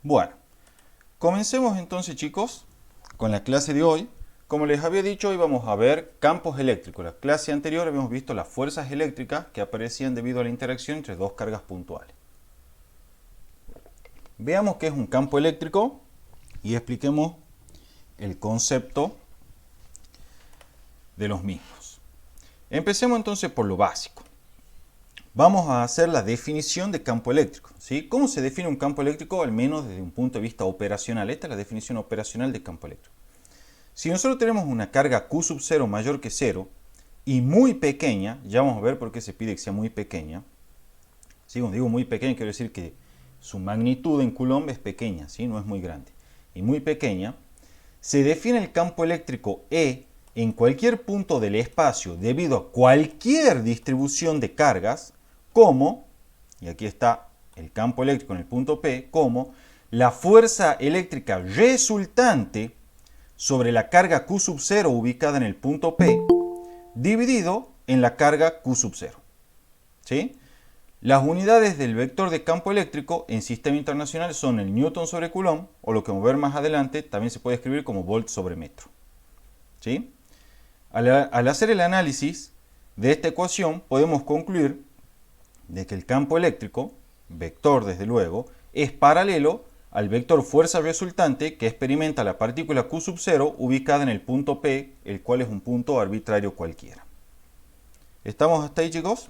Bueno, comencemos entonces, chicos, con la clase de hoy. Como les había dicho, hoy vamos a ver campos eléctricos. En la clase anterior habíamos visto las fuerzas eléctricas que aparecían debido a la interacción entre dos cargas puntuales. Veamos qué es un campo eléctrico y expliquemos el concepto de los mismos. Empecemos entonces por lo básico. Vamos a hacer la definición de campo eléctrico, ¿sí? ¿Cómo se define un campo eléctrico? Al menos desde un punto de vista operacional. Esta es la definición operacional de campo eléctrico. Si nosotros tenemos una carga Q sub 0 mayor que 0 y muy pequeña, ya vamos a ver por qué se pide que sea muy pequeña. ¿Sí? Cuando digo muy pequeña, quiero decir que su magnitud en Coulomb es pequeña, ¿sí? No es muy grande. Y muy pequeña, se define el campo eléctrico E en cualquier punto del espacio debido a cualquier distribución de cargas como, y aquí está el campo eléctrico en el punto P, como la fuerza eléctrica resultante sobre la carga Q sub 0 ubicada en el punto P dividido en la carga Q sub 0. ¿Sí? Las unidades del vector de campo eléctrico en sistema internacional son el newton sobre coulomb, o lo que vamos a ver más adelante también se puede escribir como volt sobre metro. ¿Sí? Al hacer el análisis de esta ecuación podemos concluir de que el campo eléctrico, vector desde luego, es paralelo al vector fuerza resultante que experimenta la partícula Q sub 0 ubicada en el punto P, el cual es un punto arbitrario cualquiera. ¿Estamos hasta ahí, chicos?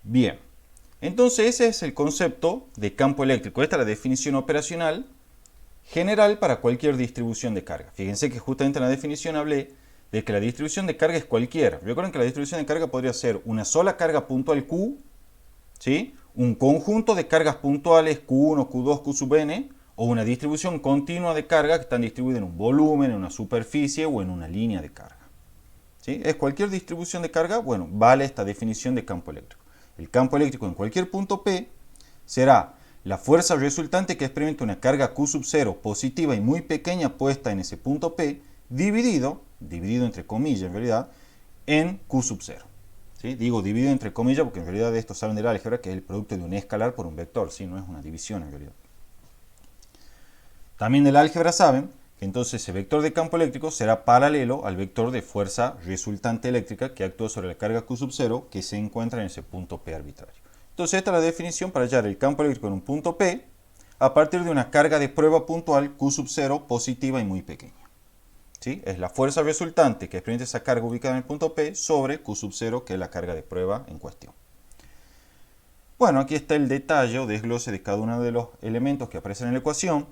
Bien. Entonces ese es el concepto de campo eléctrico. Esta es la definición operacional general para cualquier distribución de carga. Fíjense que justamente en la definición hablé de que la distribución de carga es cualquiera. Recuerden que la distribución de carga podría ser una sola carga puntual Q, ¿sí? Un conjunto de cargas puntuales Q1, Q2, Q sub n, o una distribución continua de carga que están distribuidas en un volumen, en una superficie o en una línea de carga. ¿Sí? Es cualquier distribución de carga, bueno, vale esta definición de campo eléctrico. El campo eléctrico en cualquier punto P será la fuerza resultante que experimenta una carga Q sub 0 positiva y muy pequeña puesta en ese punto P, dividido entre comillas en realidad, en Q sub 0. ¿Sí? Digo dividido entre comillas porque en realidad esto saben del álgebra que es el producto de un escalar por un vector, ¿sí? No es una división en realidad. También del álgebra saben que entonces ese vector de campo eléctrico será paralelo al vector de fuerza resultante eléctrica que actúa sobre la carga Q sub 0 que se encuentra en ese punto P arbitrario. Entonces esta es la definición para hallar el campo eléctrico en un punto P a partir de una carga de prueba puntual Q sub 0 positiva y muy pequeña. ¿Sí? Es la fuerza resultante que experimenta esa carga ubicada en el punto P sobre Q sub 0, que es la carga de prueba en cuestión. Bueno, aquí está el detalle o desglose de cada uno de los elementos que aparecen en la ecuación.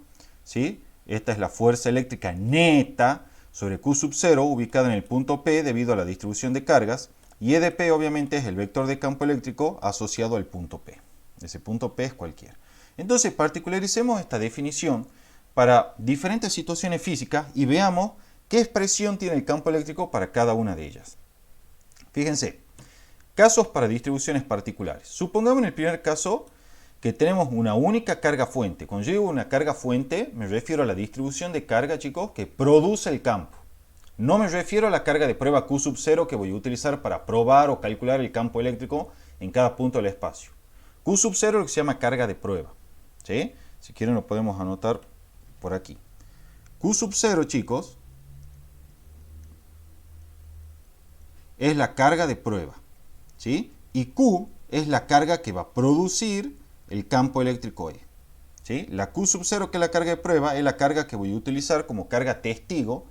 ¿Sí? Esta es la fuerza eléctrica neta sobre Q sub 0 ubicada en el punto P debido a la distribución de cargas. Y E de P obviamente es el vector de campo eléctrico asociado al punto P. Ese punto P es cualquiera. Entonces particularicemos esta definición para diferentes situaciones físicas y veamos qué expresión tiene el campo eléctrico para cada una de ellas. Fíjense, casos para distribuciones particulares. Supongamos en el primer caso que tenemos una única carga fuente. Cuando yo digo una carga fuente, me refiero a la distribución de carga, chicos, que produce el campo. No me refiero a la carga de prueba Q sub 0 que voy a utilizar para probar o calcular el campo eléctrico en cada punto del espacio. Q sub 0 es lo que se llama carga de prueba. ¿Sí? Si quieren lo podemos anotar por aquí. Q sub 0, chicos, es la carga de prueba. ¿Sí? Y Q es la carga que va a producir el campo eléctrico E. ¿Sí? La Q sub 0, que es la carga de prueba, es la carga que voy a utilizar como carga testigo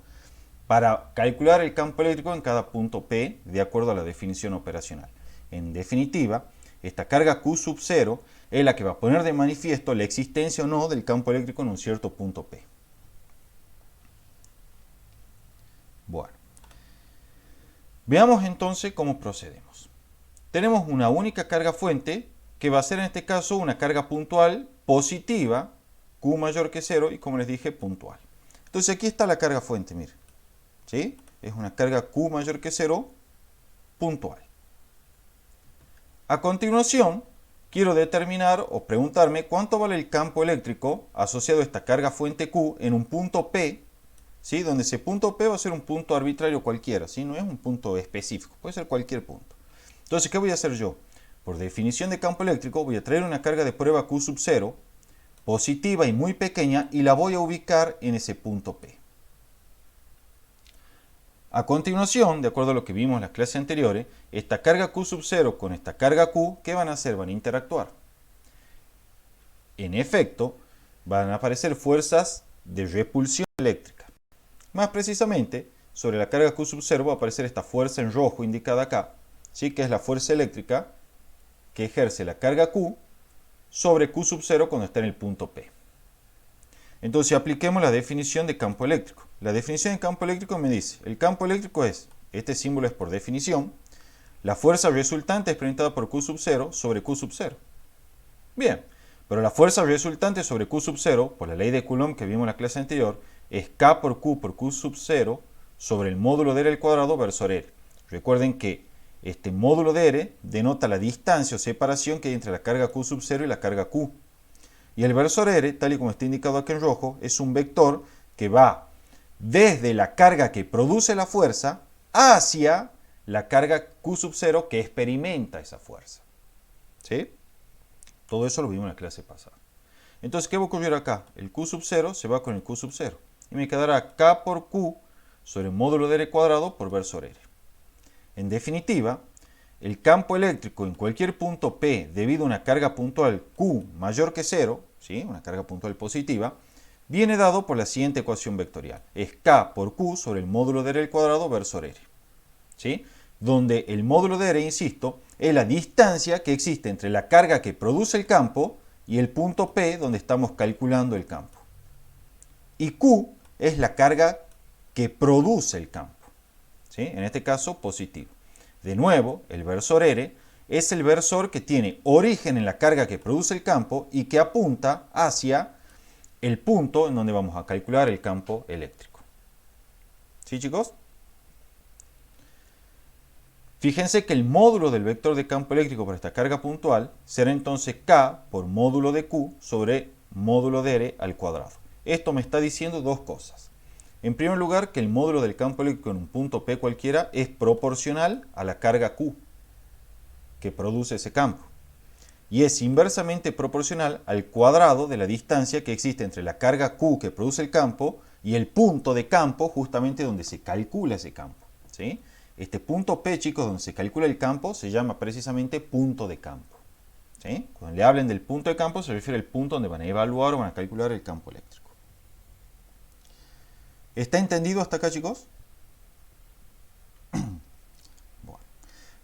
para calcular el campo eléctrico en cada punto P de acuerdo a la definición operacional. En definitiva, esta carga Q sub 0 es la que va a poner de manifiesto la existencia o no del campo eléctrico en un cierto punto P. Bueno, veamos entonces cómo procedemos. Tenemos una única carga fuente que va a ser en este caso una carga puntual positiva, Q mayor que 0 y como les dije puntual. Entonces aquí está la carga fuente, miren. ¿Sí? Es una carga Q mayor que 0 puntual. A continuación, quiero determinar o preguntarme cuánto vale el campo eléctrico asociado a esta carga fuente Q en un punto P, ¿sí? Donde ese punto P va a ser un punto arbitrario cualquiera, ¿sí? No es un punto específico, puede ser cualquier punto. Entonces, ¿qué voy a hacer yo? por definición de campo eléctrico, voy a traer una carga de prueba Q sub 0, positiva y muy pequeña, y la voy a ubicar en ese punto P. A continuación, de acuerdo a lo que vimos en las clases anteriores, esta carga Q sub 0 con esta carga Q, ¿qué van a hacer? Van a interactuar. En efecto, van a aparecer fuerzas de repulsión eléctrica. Más precisamente, sobre la carga Q sub 0 va a aparecer esta fuerza en rojo indicada acá, ¿sí? Que es la fuerza eléctrica que ejerce la carga Q sobre Q sub 0 cuando está en el punto P. Entonces apliquemos la definición de campo eléctrico. La definición de campo eléctrico me dice, el campo eléctrico es, este símbolo es por definición, la fuerza resultante experimentada por Q sub 0 sobre Q sub 0. Bien, pero la fuerza resultante sobre Q sub 0, por la ley de Coulomb que vimos en la clase anterior, es K por Q sub 0 sobre el módulo de R al cuadrado versor R. Recuerden que este módulo de R denota la distancia o separación que hay entre la carga Q sub 0 y la carga Q. Y el versor R, tal y como está indicado aquí en rojo, es un vector que va desde la carga que produce la fuerza hacia la carga Q sub 0 que experimenta esa fuerza. ¿Sí? Todo eso lo vimos en la clase pasada. Entonces, ¿qué va a ocurrir acá? El Q sub 0 se va con el Q sub 0. Y me quedará K por Q sobre el módulo de R cuadrado por versor R. En definitiva, el campo eléctrico en cualquier punto P debido a una carga puntual Q mayor que 0, ¿sí? Una carga puntual positiva, viene dado por la siguiente ecuación vectorial. Es K por Q sobre el módulo de R al cuadrado versor R. ¿Sí? Donde el módulo de R, insisto, es la distancia que existe entre la carga que produce el campo y el punto P donde estamos calculando el campo. Y Q es la carga que produce el campo. ¿Sí? En este caso, positivo. De nuevo, el versor R es el versor que tiene origen en la carga que produce el campo y que apunta hacia el punto en donde vamos a calcular el campo eléctrico. ¿Sí, chicos? Fíjense que el módulo del vector de campo eléctrico para esta carga puntual será entonces K por módulo de Q sobre módulo de R al cuadrado. Esto me está diciendo dos cosas. En primer lugar, que el módulo del campo eléctrico en un punto P cualquiera es proporcional a la carga Q que produce ese campo. Y es inversamente proporcional al cuadrado de la distancia que existe entre la carga Q que produce el campo y el punto de campo justamente donde se calcula ese campo. ¿Sí? Este punto P, chicos, donde se calcula el campo, se llama precisamente punto de campo. ¿Sí? Cuando le hablen del punto de campo, se refiere al punto donde van a evaluar o van a calcular el campo eléctrico. ¿Está entendido hasta acá, chicos? Bueno,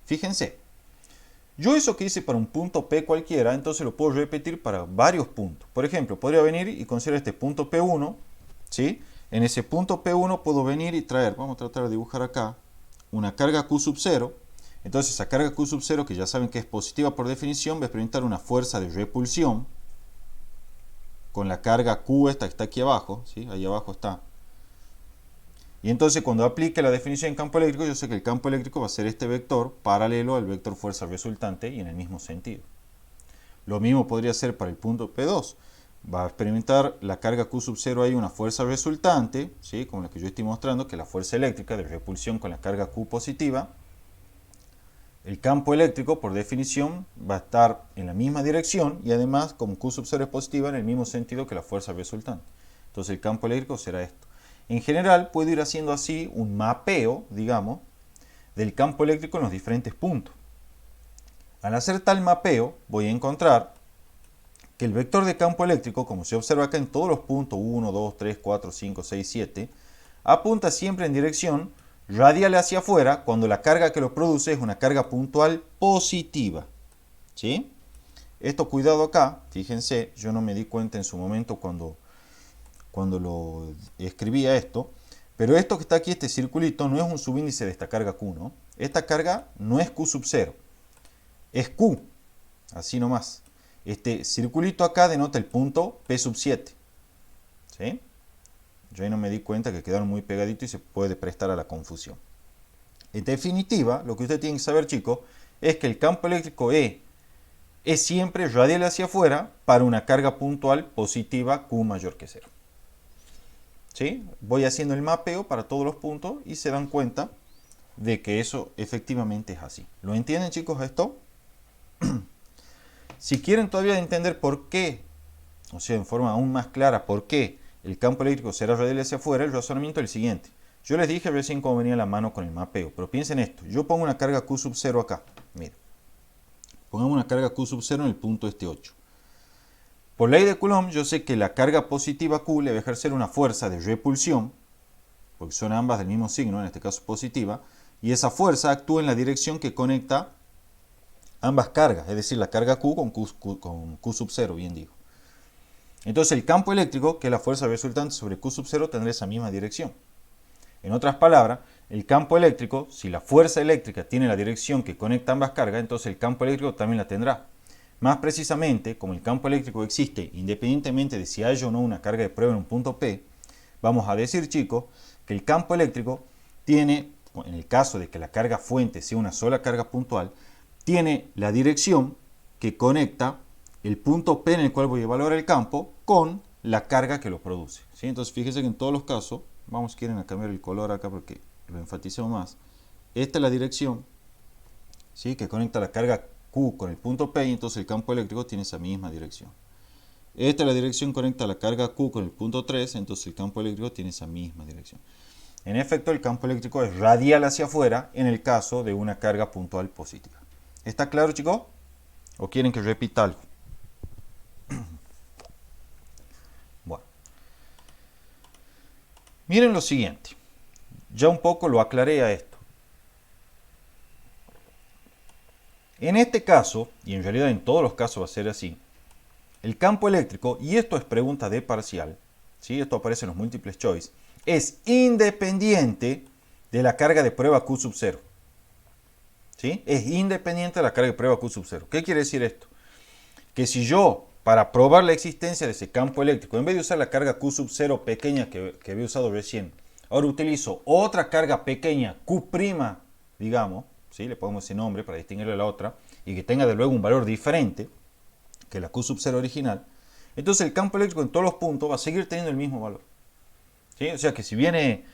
fíjense. Yo eso que hice para un punto P cualquiera, entonces lo puedo repetir para varios puntos. Por ejemplo, podría venir y considerar este punto P1, ¿sí? En ese punto P1 puedo venir y traer, vamos a tratar de dibujar acá, una carga Q sub 0. Entonces esa carga Q sub 0, que ya saben que es positiva por definición, va a experimentar una fuerza de repulsión con la carga Q esta que está aquí abajo, ¿sí? Ahí abajo está. Y entonces cuando aplique la definición en campo eléctrico, yo sé que el campo eléctrico va a ser este vector paralelo al vector fuerza resultante y en el mismo sentido. Lo mismo podría ser para el punto P2. Va a experimentar la carga Q sub 0 ahí una fuerza resultante, ¿sí? Como la que yo estoy mostrando, que es la fuerza eléctrica de repulsión con la carga Q positiva. El campo eléctrico, por definición, va a estar en la misma dirección y además, como Q sub 0 es positiva, en el mismo sentido que la fuerza resultante. Entonces el campo eléctrico será esto. En general, puedo ir haciendo así un mapeo, digamos, del campo eléctrico en los diferentes puntos. Al hacer tal mapeo, voy a encontrar que el vector de campo eléctrico, como se observa acá en todos los puntos 1, 2, 3, 4, 5, 6, 7, apunta siempre en dirección radial hacia afuera cuando la carga que lo produce es una carga puntual positiva. ¿Sí? Esto, cuidado acá, fíjense, yo no me di cuenta en su momento cuando lo escribía esto, pero esto que está aquí, este circulito, no es un subíndice de esta carga Q, ¿no? Esta carga no es Q sub 0, es Q, así nomás. Este circulito acá denota el punto P sub 7, ¿sí? Yo ahí no me di cuenta que quedaron muy pegaditos y se puede prestar a la confusión. En definitiva, lo que ustedes tienen que saber, chicos, es que el campo eléctrico E es siempre radial hacia afuera para una carga puntual positiva Q mayor que 0. ¿Sí? Voy haciendo el mapeo para todos los puntos y se dan cuenta de que eso efectivamente es así. ¿Lo entienden, chicos, esto? Si quieren todavía entender por qué, o sea, en forma aún más clara, por qué el campo eléctrico será radial hacia afuera, el razonamiento es el siguiente. Yo les dije recién cómo venía la mano con el mapeo, pero piensen esto. Yo pongo una carga Q sub 0 acá. Miren. Pongamos una carga Q sub 0 en el punto este 8. Por ley de Coulomb, yo sé que la carga positiva Q le va a ejercer una fuerza de repulsión, porque son ambas del mismo signo, en este caso positiva, y esa fuerza actúa en la dirección que conecta ambas cargas, es decir, la carga Q con Q sub 0, bien digo. Entonces el campo eléctrico, que es la fuerza resultante sobre Q sub 0, tendrá esa misma dirección. En otras palabras, el campo eléctrico, si la fuerza eléctrica tiene la dirección que conecta ambas cargas, entonces el campo eléctrico también la tendrá. Más precisamente, como el campo eléctrico existe independientemente de si hay o no una carga de prueba en un punto P, vamos a decir, chicos, que el campo eléctrico tiene, en el caso de que la carga fuente sea una sola carga puntual, tiene la dirección que conecta el punto P en el cual voy a evaluar el campo con la carga que lo produce. ¿Sí? Entonces fíjense que en todos los casos, vamos quieren a cambiar el color acá porque lo enfaticemos más, esta es la dirección, ¿sí? Que conecta la carga Q con el punto P y entonces el campo eléctrico tiene esa misma dirección. Esta es la dirección que conecta la carga Q con el punto 3, entonces el campo eléctrico tiene esa misma dirección. En efecto, el campo eléctrico es radial hacia afuera en el caso de una carga puntual positiva. ¿Está claro, chicos? ¿O quieren que repita algo? Bueno. Miren lo siguiente. Ya un poco lo aclaré a esto. En este caso, y en realidad en todos los casos va a ser así, el campo eléctrico, y esto es pregunta de parcial, ¿sí? Esto aparece en los múltiples choice, es independiente de la carga de prueba Q sub 0. ¿Sí? Es independiente de la carga de prueba Q sub 0. ¿Qué quiere decir esto? Que si yo, para probar la existencia de ese campo eléctrico, en vez de usar la carga Q sub 0 pequeña que había usado recién, ahora utilizo otra carga pequeña Q', digamos, ¿sí? Le ponemos ese nombre para distinguirle de la otra, y que tenga de luego un valor diferente que la Q sub 0 original, entonces el campo eléctrico en todos los puntos va a seguir teniendo el mismo valor. ¿Sí? O sea que si viene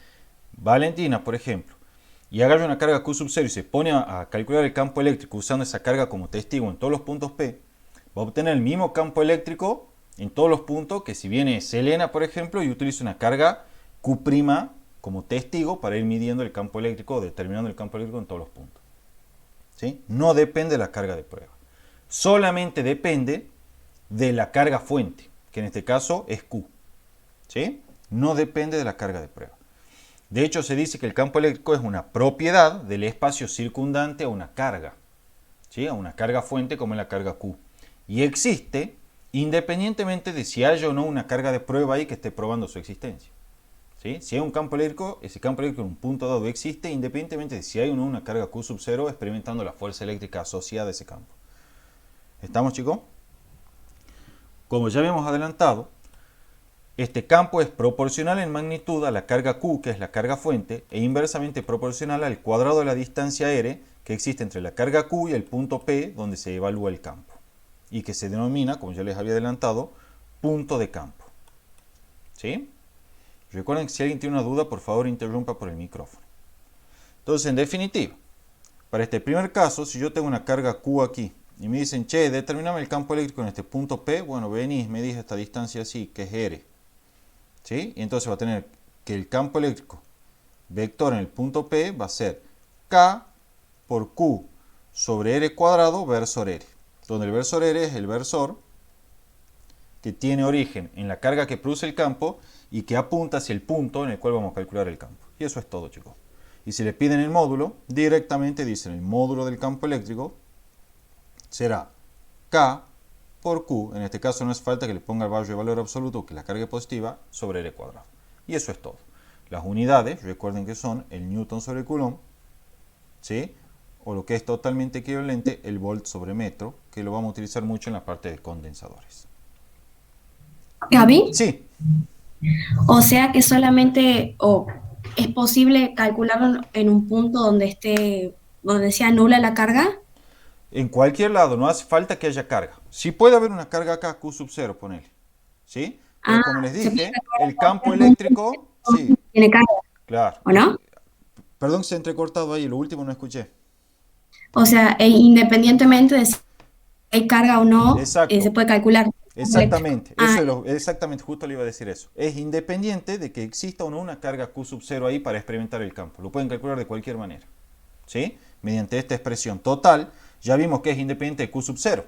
Valentina, por ejemplo, y agarra una carga Q sub 0 y se pone a calcular el campo eléctrico usando esa carga como testigo en todos los puntos P, va a obtener el mismo campo eléctrico en todos los puntos que si viene Selena, por ejemplo, y utiliza una carga Q' como testigo para ir midiendo el campo eléctrico o determinando el campo eléctrico en todos los puntos. ¿Sí? No depende de la carga de prueba. Solamente depende de la carga fuente, que en este caso es Q. ¿Sí? No depende de la carga de prueba. De hecho, se dice que el campo eléctrico es una propiedad del espacio circundante a una carga, ¿sí? A una carga fuente como es la carga Q. Y existe independientemente de si haya o no una carga de prueba ahí que esté probando su existencia. ¿Sí? Si hay un campo eléctrico, ese campo eléctrico en un punto dado existe independientemente de si hay o no una carga Q sub 0 experimentando la fuerza eléctrica asociada a ese campo. ¿Estamos, chicos? Como ya habíamos adelantado, este campo es proporcional en magnitud a la carga Q, que es la carga fuente, e inversamente proporcional al cuadrado de la distancia r que existe entre la carga Q y el punto P donde se evalúa el campo, y que se denomina, como ya les había adelantado, punto de campo. ¿Sí? Recuerden que si alguien tiene una duda, por favor interrumpa por el micrófono. Entonces, en definitiva, para este primer caso, si yo tengo una carga Q aquí, y me dicen, che, determiname el campo eléctrico en este punto P, bueno, venís, me dice esta distancia así, que es R. ¿Sí? Y entonces va a tener que el campo eléctrico vector en el punto P va a ser K por Q sobre R cuadrado versor R, donde el versor R es el versor que tiene origen en la carga que produce el campo y que apunta hacia el punto en el cual vamos a calcular el campo. Y eso es todo, chicos. Y si le piden el módulo, directamente dicen el módulo del campo eléctrico será K por Q, en este caso no es falta que le ponga el valor absoluto, que la carga es positiva, sobre R cuadrado. Y eso es todo. Las unidades, recuerden que son el Newton sobre Coulomb, ¿sí? O lo que es totalmente equivalente, el volt sobre metro, que lo vamos a utilizar mucho en la parte de condensadores. Gaby, Sí, o sea que solamente es posible calcularlo en un punto donde se anula la carga. en cualquier lado, no hace falta que haya carga. Sí puede haber una carga acá, Q sub 0, ponele. ¿Sí? Pero Ah, como les se puede dije, calcular el en campo cualquier punto eléctrico, sí, que tiene carga, claro. ¿o no? Perdón que se ha entrecortado ahí, lo último no escuché. O sea, independientemente de si hay carga o no, se Exacto. puede calcular el campo eléctrico. Exactamente, eso es exactamente, justo le iba a decir eso. Es independiente de que exista o no una carga Q sub 0 ahí para experimentar el campo. Lo pueden calcular de cualquier manera, ¿sí? Mediante esta expresión total, ya vimos que es independiente de Q sub 0.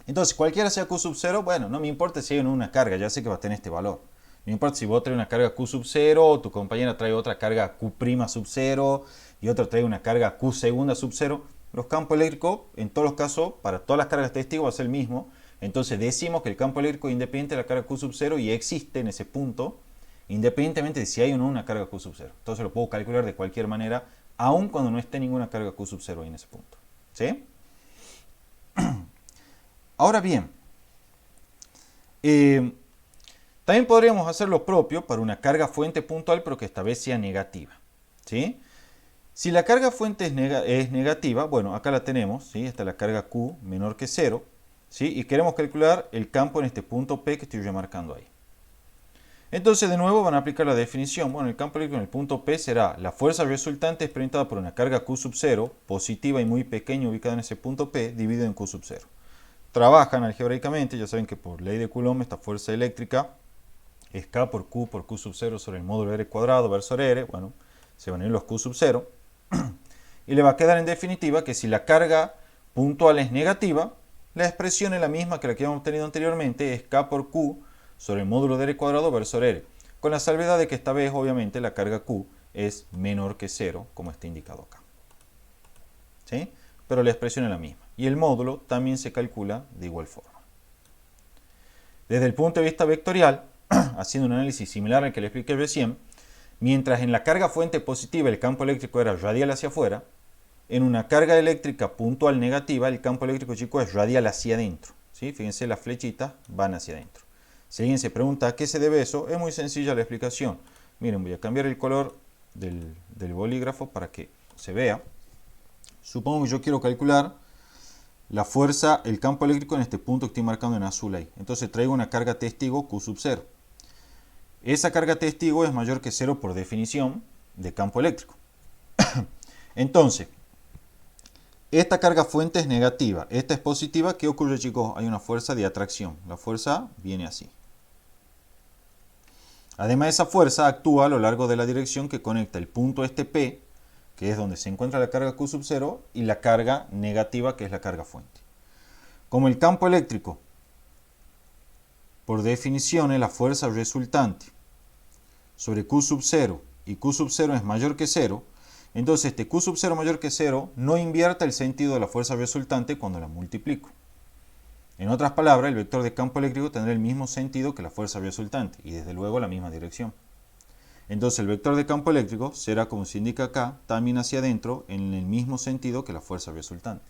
Entonces, cualquiera sea Q sub 0, bueno, no me importa si hay o no una carga, ya sé que va a tener este valor. No me importa si vos traes una carga Q sub 0, o tu compañera trae otra carga Q' sub 0, y otra trae una carga Q segunda sub 0. Los campos eléctricos, en todos los casos, para todas las cargas testigos va a ser el mismo. Entonces decimos que el campo eléctrico es independiente de la carga Q sub 0 y existe en ese punto, independientemente de si hay o no una carga Q sub 0. Entonces lo puedo calcular de cualquier manera, aun cuando no esté ninguna carga Q sub 0 ahí en ese punto. ¿Sí? Ahora bien, también podríamos hacer lo propio para una carga fuente puntual, pero que esta vez sea negativa. ¿Sí? Si la carga fuente es negativa, bueno, acá la tenemos, ¿sí? Esta es la carga Q menor que 0, ¿sí? Y queremos calcular el campo en este punto P que estoy remarcando ahí. Entonces, de nuevo, van a aplicar la definición. Bueno, el campo eléctrico en el punto P será la fuerza resultante experimentada por una carga Q sub 0, positiva y muy pequeña ubicada en ese punto P, dividido en Q sub 0. Trabajan algebraicamente, ya saben que por ley de Coulomb esta fuerza eléctrica es K por Q sub 0 sobre el módulo R cuadrado versus R. Bueno, se van a ir los Q sub 0. Y le va a quedar en definitiva que si la carga puntual es negativa, la expresión es la misma que la que habíamos tenido anteriormente, es K por Q sobre el módulo de R cuadrado versus R, con la salvedad de que esta vez obviamente la carga Q es menor que 0, como está indicado acá. ¿Sí? Pero la expresión es la misma. Y el módulo también se calcula de igual forma. Desde el punto de vista vectorial, haciendo un análisis similar al que le expliqué recién, mientras en la carga fuente positiva el campo eléctrico era radial hacia afuera, en una carga eléctrica puntual negativa el campo eléctrico, chicos, es radial hacia adentro. ¿Sí? Fíjense, las flechitas van hacia adentro. Si alguien se pregunta a qué se debe eso, es muy sencilla la explicación. Miren, voy a cambiar el color del bolígrafo para que se vea. Supongo que yo quiero calcular la fuerza, el campo eléctrico en este punto que estoy marcando en azul ahí. Entonces traigo una carga testigo Q sub 0. Esa carga testigo es mayor que 0 por definición de campo eléctrico. Entonces, esta carga fuente es negativa, esta es positiva. ¿Qué ocurre, chicos? Hay una fuerza de atracción. La fuerza viene así. Además, esa fuerza actúa a lo largo de la dirección que conecta el punto este P, que es donde se encuentra la carga Q sub 0, y la carga negativa, que es la carga fuente. Como el campo eléctrico, por definición, es la fuerza resultante sobre Q sub 0, y Q sub 0 es mayor que 0, entonces este Q sub 0 mayor que 0 no invierte el sentido de la fuerza resultante cuando la multiplico. En otras palabras, el vector de campo eléctrico tendrá el mismo sentido que la fuerza resultante, y desde luego la misma dirección. Entonces el vector de campo eléctrico será, como se indica acá, también hacia adentro en el mismo sentido que la fuerza resultante.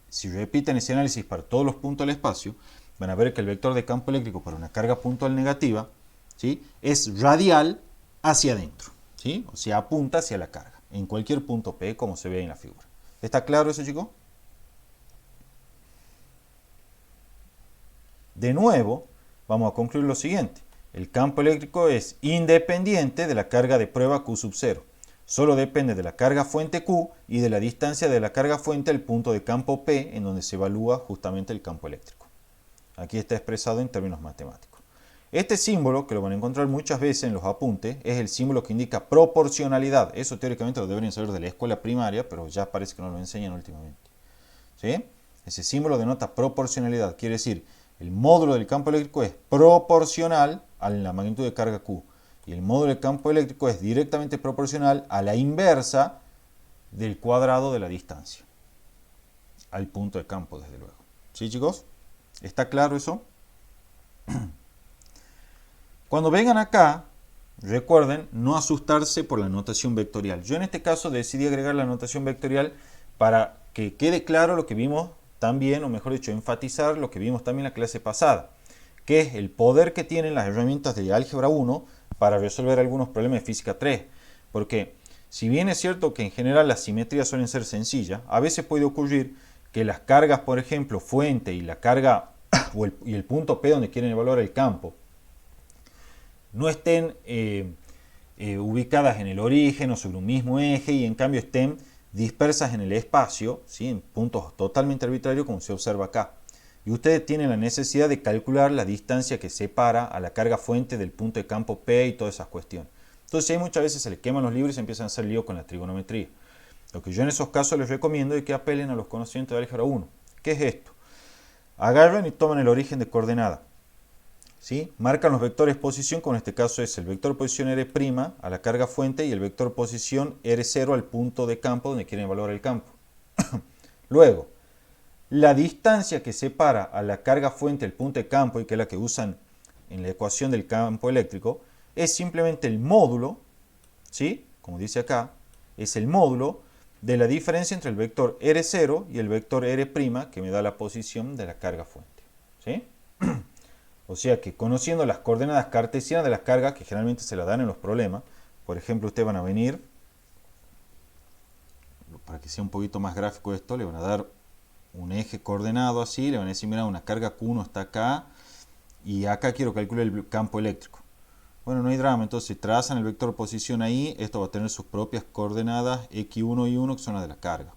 Si repiten ese análisis para todos los puntos del espacio, van a ver que el vector de campo eléctrico para una carga puntual negativa, ¿sí?, es radial hacia adentro, ¿sí? O sea, apunta hacia la carga, en cualquier punto P, como se ve en la figura. ¿Está claro eso, chicos? De nuevo, vamos a concluir lo siguiente. El campo eléctrico es independiente de la carga de prueba Q sub 0. Solo depende de la carga fuente Q y de la distancia de la carga fuente al punto de campo P, en donde se evalúa justamente el campo eléctrico. Aquí está expresado en términos matemáticos. Este símbolo, que lo van a encontrar muchas veces en los apuntes, es el símbolo que indica proporcionalidad. Eso teóricamente lo deberían saber de la escuela primaria, pero ya parece que no lo enseñan últimamente. ¿Sí? Ese símbolo denota proporcionalidad, quiere decir, el módulo del campo eléctrico es proporcional a la magnitud de carga Q. Y el módulo del campo eléctrico es directamente proporcional a la inversa del cuadrado de la distancia. Al punto de campo, desde luego. ¿Sí, chicos? ¿Está claro eso? Cuando vengan acá, recuerden no asustarse por la notación vectorial. Yo en este caso decidí agregar la notación vectorial para que quede claro lo que vimos también, o mejor dicho, enfatizar lo que vimos también en la clase pasada, que es el poder que tienen las herramientas de álgebra 1 para resolver algunos problemas de física 3. Porque si bien es cierto que en general las simetrías suelen ser sencillas, a veces puede ocurrir que las cargas, por ejemplo, fuente y la carga y el punto P donde quieren evaluar el campo, no estén ubicadas en el origen o sobre un mismo eje, y en cambio estén dispersas en el espacio, ¿sí? En puntos totalmente arbitrarios como se observa acá. Y ustedes tienen la necesidad de calcular la distancia que separa a la carga fuente del punto de campo P y todas esas cuestiones. Entonces ahí muchas veces se les queman los libros y se empiezan a hacer lío con la trigonometría. Lo que yo en esos casos les recomiendo es que apelen a los conocimientos de álgebra 1. ¿Qué es esto? Agarran y toman el origen de coordenada. ¿Sí? Marcan los vectores posición, como en este caso es el vector posición R' a la carga fuente y el vector posición R0 al punto de campo donde quieren evaluar el campo. Luego, la distancia que separa a la carga fuente del punto de campo, y que es la que usan en la ecuación del campo eléctrico, es simplemente el módulo, ¿sí? Como dice acá, es el módulo de la diferencia entre el vector R0 y el vector R' que me da la posición de la carga fuente. ¿Sí? O sea que conociendo las coordenadas cartesianas de las cargas, que generalmente se las dan en los problemas, por ejemplo, ustedes van a venir, para que sea un poquito más gráfico esto, le van a dar un eje coordenado así, le van a decir, mira, una carga Q1 está acá, y acá quiero calcular el campo eléctrico. Bueno, no hay drama, entonces trazan el vector posición ahí, esto va a tener sus propias coordenadas X1 y 1, que son las de la carga.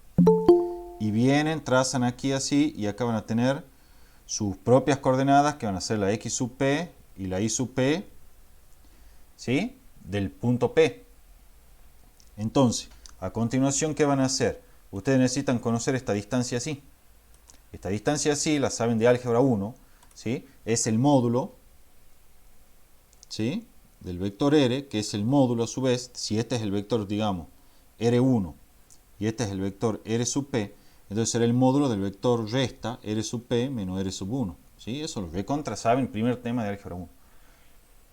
Y vienen, trazan aquí así, y acá van a tener sus propias coordenadas, que van a ser la X sub P y la Y sub P, ¿sí? Del punto P. Entonces, a continuación, ¿qué van a hacer? Ustedes necesitan conocer esta distancia así. Esta distancia así, la saben de álgebra 1, ¿sí? Es el módulo, ¿sí? Del vector R, que es el módulo a su vez, si este es el vector, digamos, R1, y este es el vector R sub P, entonces será el módulo del vector resta R sub P menos R sub 1. ¿Sí? Eso lo recontra saben, el primer tema de álgebra 1.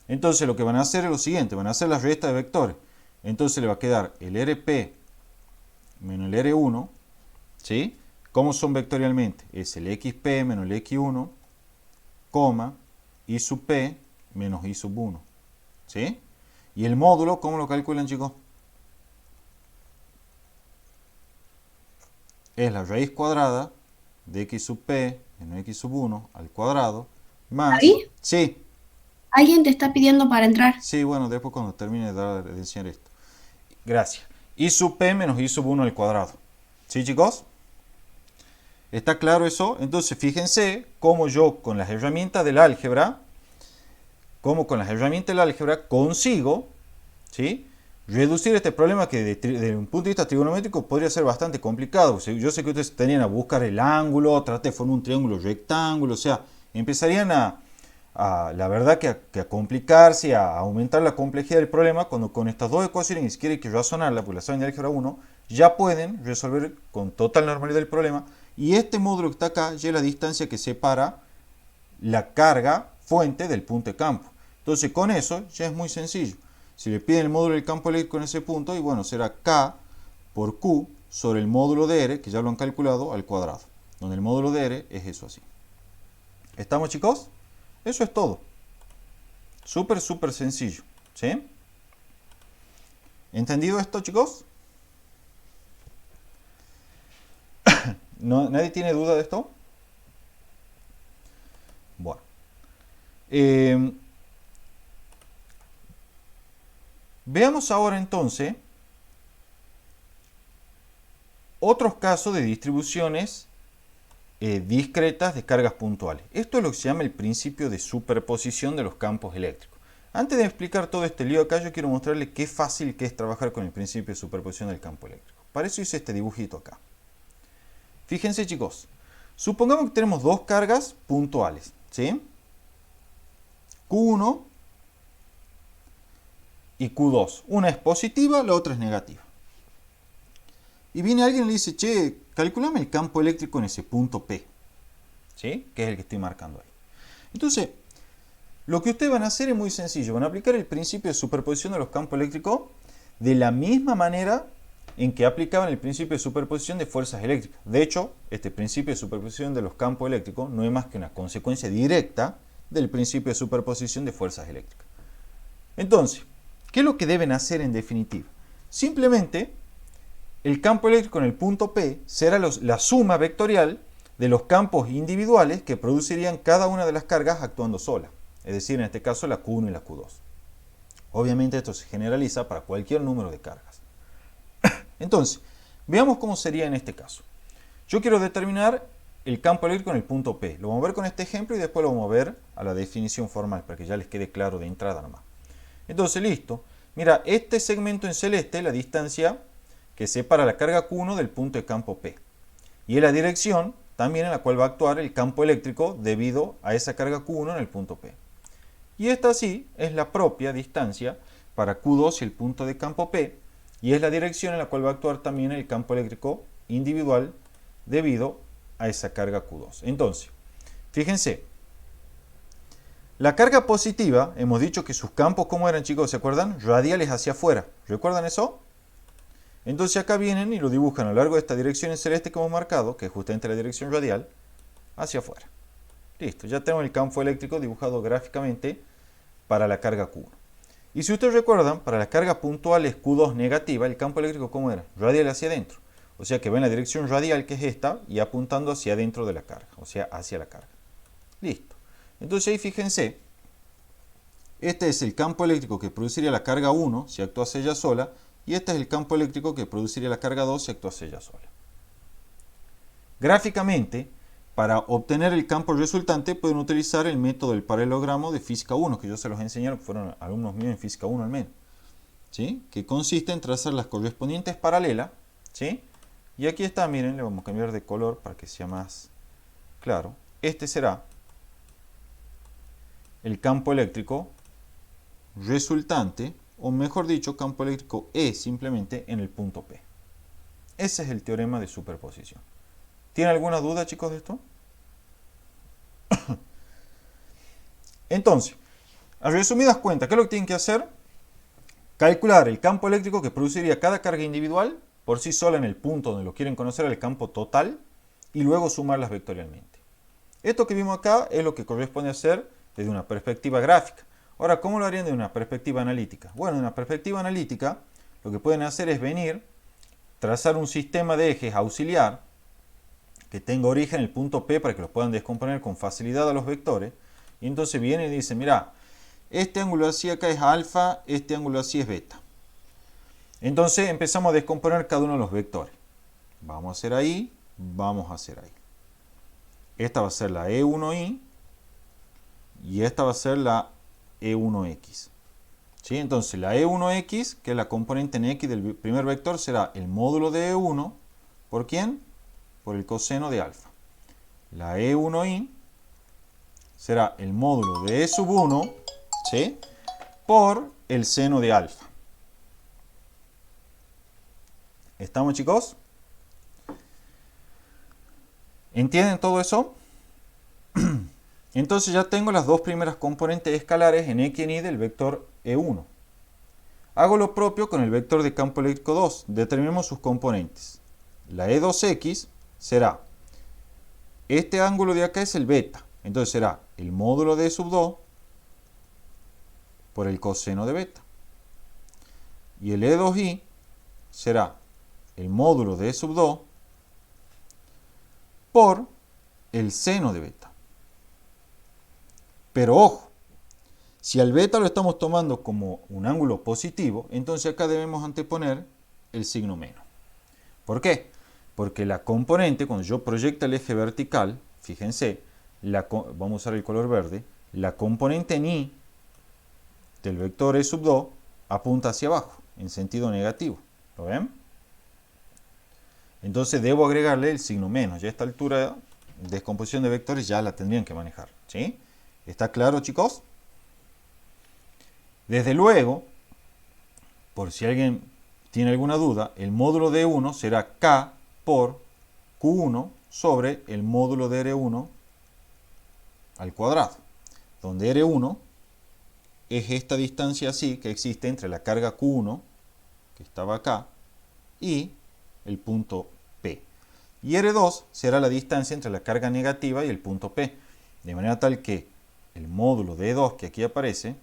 Entonces lo que van a hacer es lo siguiente, van a hacer la resta de vectores. Entonces le va a quedar el RP menos el R1, ¿sí? ¿Cómo son vectorialmente? Es el XP menos el X1, coma, Y sub P menos Y sub 1. ¿Sí? Y el módulo, ¿cómo lo calculan, chicos? Es la raíz cuadrada de X sub P menos X sub 1 al cuadrado más... ¿David? Sí, ¿Alguien te está pidiendo para entrar? sí, bueno, después cuando termine de enseñar esto. Gracias. Y sub P menos Y sub 1 al cuadrado. ¿Sí, chicos? ¿Está claro eso? Entonces, fíjense cómo yo con las herramientas del álgebra, consigo, ¿sí? Reducir este problema que desde un punto de vista trigonométrico podría ser bastante complicado. Yo sé que ustedes tenían a buscar el ángulo, tratar de formar un triángulo rectángulo, o sea, empezarían la verdad que a complicarse, a aumentar la complejidad del problema, cuando con estas dos ecuaciones ni siquiera hay que razonarla, porque la saben de álgebra 1, ya pueden resolver con total normalidad el problema. Y este módulo que está acá ya es la distancia que separa la carga fuente del punto de campo. Entonces con eso ya es muy sencillo. Si le piden el módulo del campo eléctrico en ese punto, y bueno, será K por Q sobre el módulo de R, que ya lo han calculado, al cuadrado. Donde el módulo de R es eso así. ¿Estamos, chicos? Eso es todo. Súper, súper sencillo. ¿Sí? ¿Entendido esto, chicos? ¿Nadie tiene duda de esto? Bueno. Veamos ahora entonces otros casos de distribuciones discretas de cargas puntuales. Esto es lo que se llama el principio de superposición de los campos eléctricos. Antes de explicar todo este lío acá, yo quiero mostrarles qué fácil que es trabajar con el principio de superposición del campo eléctrico. Para eso hice este dibujito acá. Fíjense, chicos, supongamos que tenemos dos cargas puntuales, ¿sí? Q1 y Q2. Una es positiva, la otra es negativa. Y viene alguien y le dice, che, calculame el campo eléctrico en ese punto P, ¿sí? Que es el que estoy marcando ahí. Entonces, lo que ustedes van a hacer es muy sencillo. Van a aplicar el principio de superposición de los campos eléctricos de la misma manera en que aplicaban el principio de superposición de fuerzas eléctricas. De hecho, este principio de superposición de los campos eléctricos no es más que una consecuencia directa del principio de superposición de fuerzas eléctricas. Entonces, ¿qué es lo que deben hacer en definitiva? Simplemente, el campo eléctrico en el punto P será la suma vectorial de los campos individuales que producirían cada una de las cargas actuando sola. Es decir, en este caso la Q1 y la Q2. Obviamente esto se generaliza para cualquier número de cargas. Entonces, Veamos cómo sería en este caso. Yo quiero determinar el campo eléctrico en el punto P. Lo vamos a ver con este ejemplo y después lo vamos a ver a la definición formal para que ya les quede claro de entrada nomás. Entonces, listo. Mira, este segmento en celeste es la distancia que separa la carga Q1 del punto de campo P. Y es la dirección también en la cual va a actuar el campo eléctrico debido a esa carga Q1 en el punto P. Y esta sí es la propia distancia para Q2 y el punto de campo P, y es la dirección en la cual va a actuar también el campo eléctrico individual debido a esa carga Q2. Entonces, fíjense, la carga positiva, hemos dicho que sus campos, ¿cómo eran, chicos? ¿Se acuerdan? Radiales hacia afuera. ¿Recuerdan eso? Entonces acá vienen y lo dibujan a lo largo de esta dirección en celeste que hemos marcado, que es justamente la dirección radial, hacia afuera. Listo, ya tenemos el campo eléctrico dibujado gráficamente para la carga Q1. Y si ustedes recuerdan, para la carga puntual es Q2 negativa, el campo eléctrico ¿cómo era? Radial hacia adentro. O sea que va en la dirección radial, que es esta, y apuntando hacia adentro de la carga, o sea, hacia la carga. Listo. Entonces ahí fíjense, este es el campo eléctrico que produciría la carga 1 si actuase ella sola, y este es el campo eléctrico que produciría la carga 2 si actuase ella sola. Gráficamente, para obtener el campo resultante pueden utilizar el método del paralelogramo de Física 1, que yo se los enseñé, fueron alumnos míos en Física 1 al menos, ¿sí? Que consiste en trazar las correspondientes paralelas, ¿sí? Y aquí está, miren, le vamos a cambiar de color para que sea más claro. Este será el campo eléctrico resultante, o mejor dicho, campo eléctrico E simplemente en el punto P. Ese es el teorema de superposición. ¿Tienen alguna duda, chicos, de esto? Entonces, a resumidas cuentas, ¿qué es lo que tienen que hacer? Calcular el campo eléctrico que produciría cada carga individual por sí sola en el punto donde lo quieren conocer, el campo total, y luego sumarlas vectorialmente. Esto que vimos acá es lo que corresponde hacer desde una perspectiva gráfica. Ahora, ¿cómo lo harían desde una perspectiva analítica? Bueno, en una perspectiva analítica, lo que pueden hacer es venir, trazar un sistema de ejes auxiliar que tenga origen en el punto P para que los puedan descomponer con facilidad a los vectores. Y entonces vienen y dicen, mira, este ángulo así acá es alfa, este ángulo así es beta. Entonces empezamos a descomponer cada uno de los vectores. Vamos a hacer ahí, vamos a hacer ahí. Esta va a ser la E1i y esta va a ser la E1x. ¿Sí? Entonces la E1x, que es la componente en x del primer vector, será el módulo de E1, ¿por quién? Por el coseno de alfa. La E1i será el módulo de E sub 1, ¿sí? Por el seno de alfa. ¿Estamos, chicos? ¿Entienden todo eso? Entonces ya tengo las dos primeras componentes escalares en x en y del vector E1. Hago lo propio con el vector de campo eléctrico 2. Determinemos sus componentes. La E2x será, este ángulo de acá es el beta. Entonces será el módulo de E sub 2 por el coseno de beta. Y el E2i será el módulo de E sub 2 por el seno de beta. Pero ojo, si al beta lo estamos tomando como un ángulo positivo, entonces acá debemos anteponer el signo menos. ¿Por qué? Porque la componente, cuando yo proyecto el eje vertical, fíjense, vamos a usar el color verde, la componente en y del vector E sub 2 apunta hacia abajo, en sentido negativo. ¿Lo ven? Entonces debo agregarle el signo menos. Ya a esta altura, descomposición de vectores ya la tendrían que manejar. ¿Sí? ¿Está claro, chicos? Desde luego, por si alguien tiene alguna duda, el módulo de E1 será K por Q1 sobre el módulo de R1 al cuadrado, donde R1 es esta distancia así que existe entre la carga Q1, que estaba acá, y el punto P. Y R2 será la distancia entre la carga negativa y el punto P, de manera tal que el módulo de E2 que aquí aparece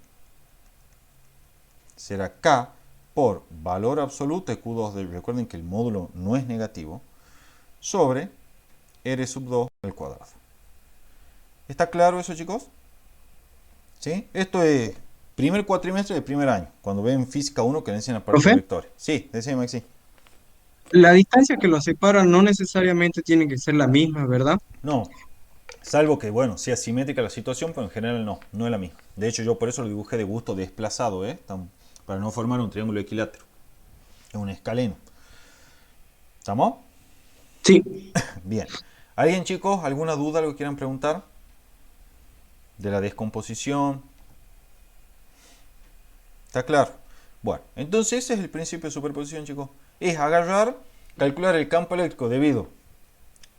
será K por valor absoluto de Q2, recuerden que el módulo no es negativo, sobre R sub 2 al cuadrado. ¿Está claro eso, chicos? ¿Sí? Esto es primer cuatrimestre del primer año, cuando ven Física 1 que le enseñan a partir de ¿Profe? vectores. Sí, decime, Maxi. La distancia que los separa no necesariamente tiene que ser la misma, ¿verdad? No, salvo que, bueno, sea simétrica la situación, pero en general no, no es la misma. De hecho, yo por eso lo dibujé de gusto desplazado, para no formar un triángulo equilátero. Es un escaleno. ¿Estamos? Sí. Bien. ¿Alguien, chicos, alguna duda, algo que quieran preguntar? De la descomposición. ¿Está claro? Bueno, entonces ese es el principio de superposición, chicos. Es agarrar, calcular el campo eléctrico debido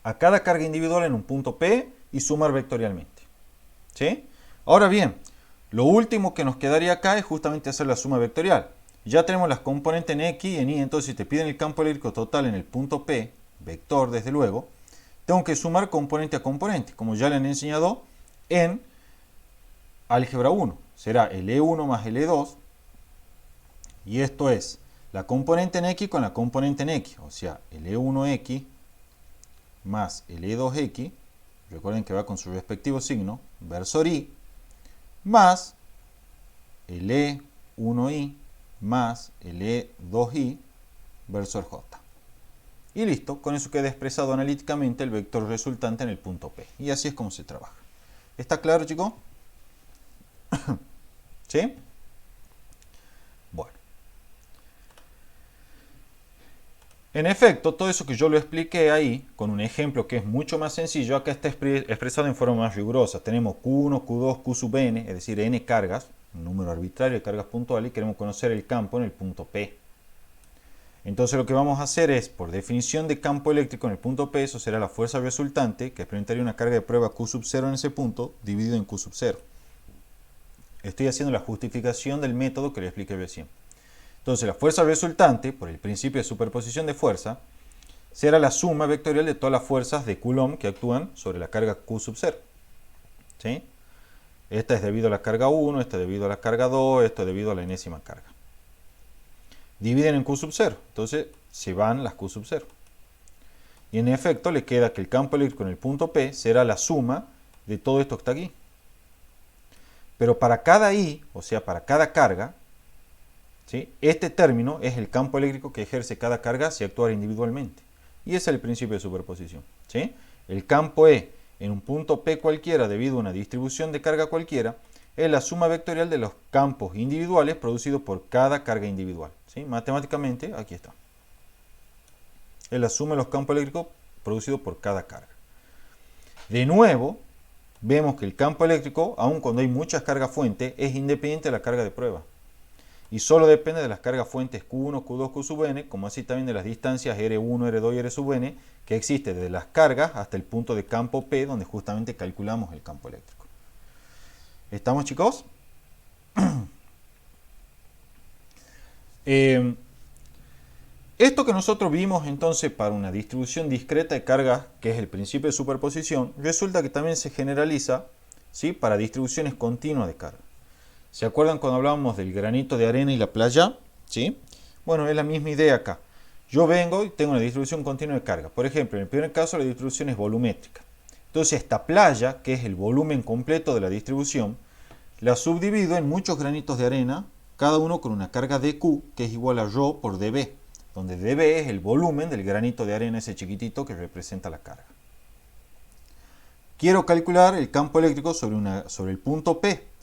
a cada carga individual en un punto P y sumar vectorialmente. ¿Sí? Ahora bien, lo último que nos quedaría acá es justamente hacer la suma vectorial. Ya tenemos las componentes en X y en Y, entonces si te piden el campo eléctrico total en el punto P, vector desde luego, tengo que sumar componente a componente, como ya le han enseñado en álgebra 1. Será el E1 más el E2, y esto es la componente en X con la componente en X, o sea, el E1X más el E2X, recuerden que va con su respectivo signo, versor Y, más el E1Y más el E2Y versor J. Y listo, con eso queda expresado analíticamente el vector resultante en el punto P. Y así es como se trabaja. ¿Está claro, chicos? ¿Sí? Bueno. En efecto, todo eso que yo lo expliqué ahí, con un ejemplo que es mucho más sencillo, acá está expresado en forma más rigurosa. Tenemos Q1, Q2, Q sub n, es decir, n cargas, un número arbitrario de cargas puntuales, y queremos conocer el campo en el punto P. Entonces lo que vamos a hacer es, por definición de campo eléctrico en el punto P, eso será la fuerza resultante, que experimentaría una carga de prueba Q sub 0 en ese punto, dividido en Q sub 0. Estoy haciendo la justificación del método que le expliqué recién. Entonces la fuerza resultante, por el principio de superposición de fuerza, será la suma vectorial de todas las fuerzas de Coulomb que actúan sobre la carga Q sub 0. ¿Sí? Esta es debido a la carga 1, esta es debido a la carga 2, esto es debido a la enésima carga. Dividen en Q sub 0, entonces se van las Q sub 0. Y en efecto le queda que el campo eléctrico en el punto P será la suma de todo esto que está aquí. Pero para cada I, o sea, para cada carga, ¿sí?, este término es el campo eléctrico que ejerce cada carga si actuara individualmente. Y ese es el principio de superposición. ¿Sí? El campo E en un punto P cualquiera debido a una distribución de carga cualquiera es la suma vectorial de los campos individuales producidos por cada carga individual. ¿Sí? Matemáticamente, aquí está. Es la suma de los campos eléctricos producidos por cada carga. De nuevo, vemos que el campo eléctrico, aun cuando hay muchas cargas fuentes, es independiente de la carga de prueba. Y solo depende de las cargas fuentes Q1, Q2, Q sub n, como así también de las distancias R1, R2 y R sub n, que existe desde las cargas hasta el punto de campo P, donde justamente calculamos el campo eléctrico. ¿Estamos, chicos? Esto que nosotros vimos entonces para una distribución discreta de cargas, que es el principio de superposición, resulta que también se generaliza, ¿sí?, para distribuciones continuas de carga. ¿Se acuerdan cuando hablábamos del granito de arena y la playa? ¿Sí? Bueno, es la misma idea acá. Yo vengo y tengo una distribución continua de carga. Por ejemplo, en el primer caso la distribución es volumétrica. Entonces esta playa, que es el volumen completo de la distribución, la subdivido en muchos granitos de arena, cada uno con una carga dQ, que es igual a ρ por dB, donde dB es el volumen del granito de arena ese chiquitito que representa la carga. Quiero calcular el campo eléctrico sobre el punto P.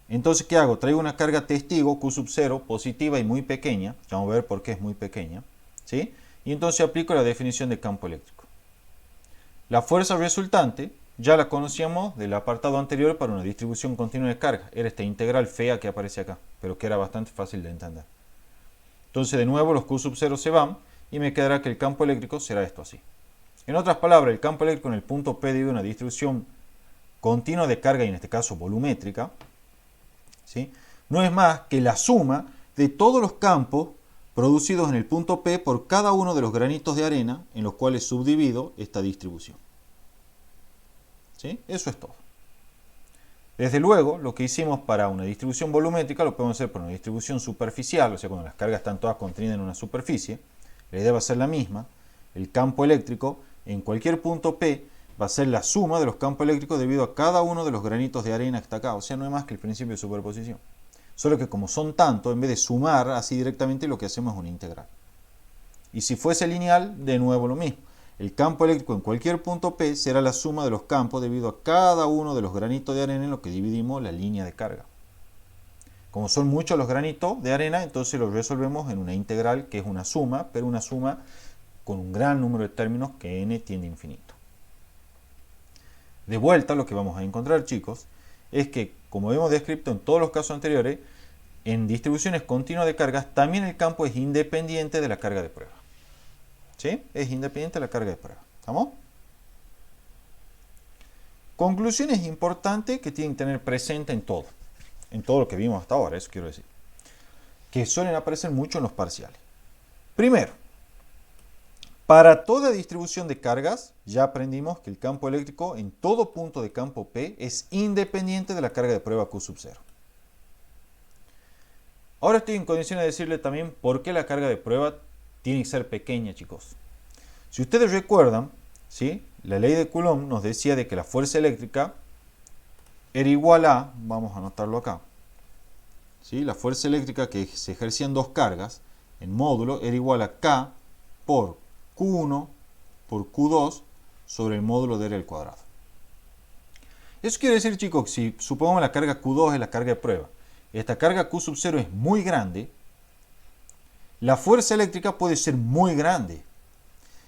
Entonces, ¿qué hago? Traigo una carga testigo Q sub 0 positiva y muy pequeña. Ya vamos a ver por qué es muy pequeña. ¿Sí? Y entonces aplico la definición de campo eléctrico. La fuerza resultante ya la conocíamos del apartado anterior para una distribución continua de carga. Era esta integral fea que aparece acá, pero que era bastante fácil de entender. Entonces, de nuevo, los Q sub 0 se van y me quedará que el campo eléctrico será esto así. En otras palabras, el campo eléctrico en el punto P debido a una distribución continua de carga, y en este caso volumétrica, ¿sí?, no es más que la suma de todos los campos producidos en el punto P por cada uno de los granitos de arena en los cuales subdivido esta distribución. ¿Sí? Eso es todo. Desde luego, lo que hicimos para una distribución volumétrica lo podemos hacer para una distribución superficial, o sea, cuando las cargas están todas contenidas en una superficie. La idea va a ser la misma. El campo eléctrico en cualquier punto P va a ser la suma de los campos eléctricos debido a cada uno de los granitos de arena que está acá. O sea, no es más que el principio de superposición. Solo que como son tantos, en vez de sumar así directamente, lo que hacemos es una integral. Y si fuese lineal, de nuevo lo mismo. El campo eléctrico en cualquier punto P será la suma de los campos debido a cada uno de los granitos de arena en lo que dividimos la línea de carga. Como son muchos los granitos de arena, entonces los resolvemos en una integral que es una suma, pero una suma con un gran número de términos que n tiende a infinito. De vuelta, lo que vamos a encontrar, chicos, es que, como hemos descrito en todos los casos anteriores, en distribuciones continuas de cargas también el campo es independiente de la carga de prueba. ¿Sí? Es independiente de la carga de prueba. ¿Estamos? Conclusiones importantes que tienen que tener presente en todo lo que vimos hasta ahora, eso quiero decir, que suelen aparecer mucho en los parciales. Primero, para toda distribución de cargas, ya aprendimos que el campo eléctrico en todo punto de campo P es independiente de la carga de prueba Q sub 0. Ahora estoy en condiciones de decirle también por qué la carga de prueba tiene que ser pequeña, chicos. Si ustedes recuerdan, ¿sí?, la ley de Coulomb nos decía de que la fuerza eléctrica era igual a, vamos a anotarlo acá, ¿sí?, la fuerza eléctrica que se ejercía en dos cargas, en módulo, era igual a K por Q1 por Q2 sobre el módulo de R al cuadrado. Eso quiere decir, chicos, que si supongamos la carga Q2 es la carga de prueba, esta carga Q sub 0 es muy grande, la fuerza eléctrica puede ser muy grande.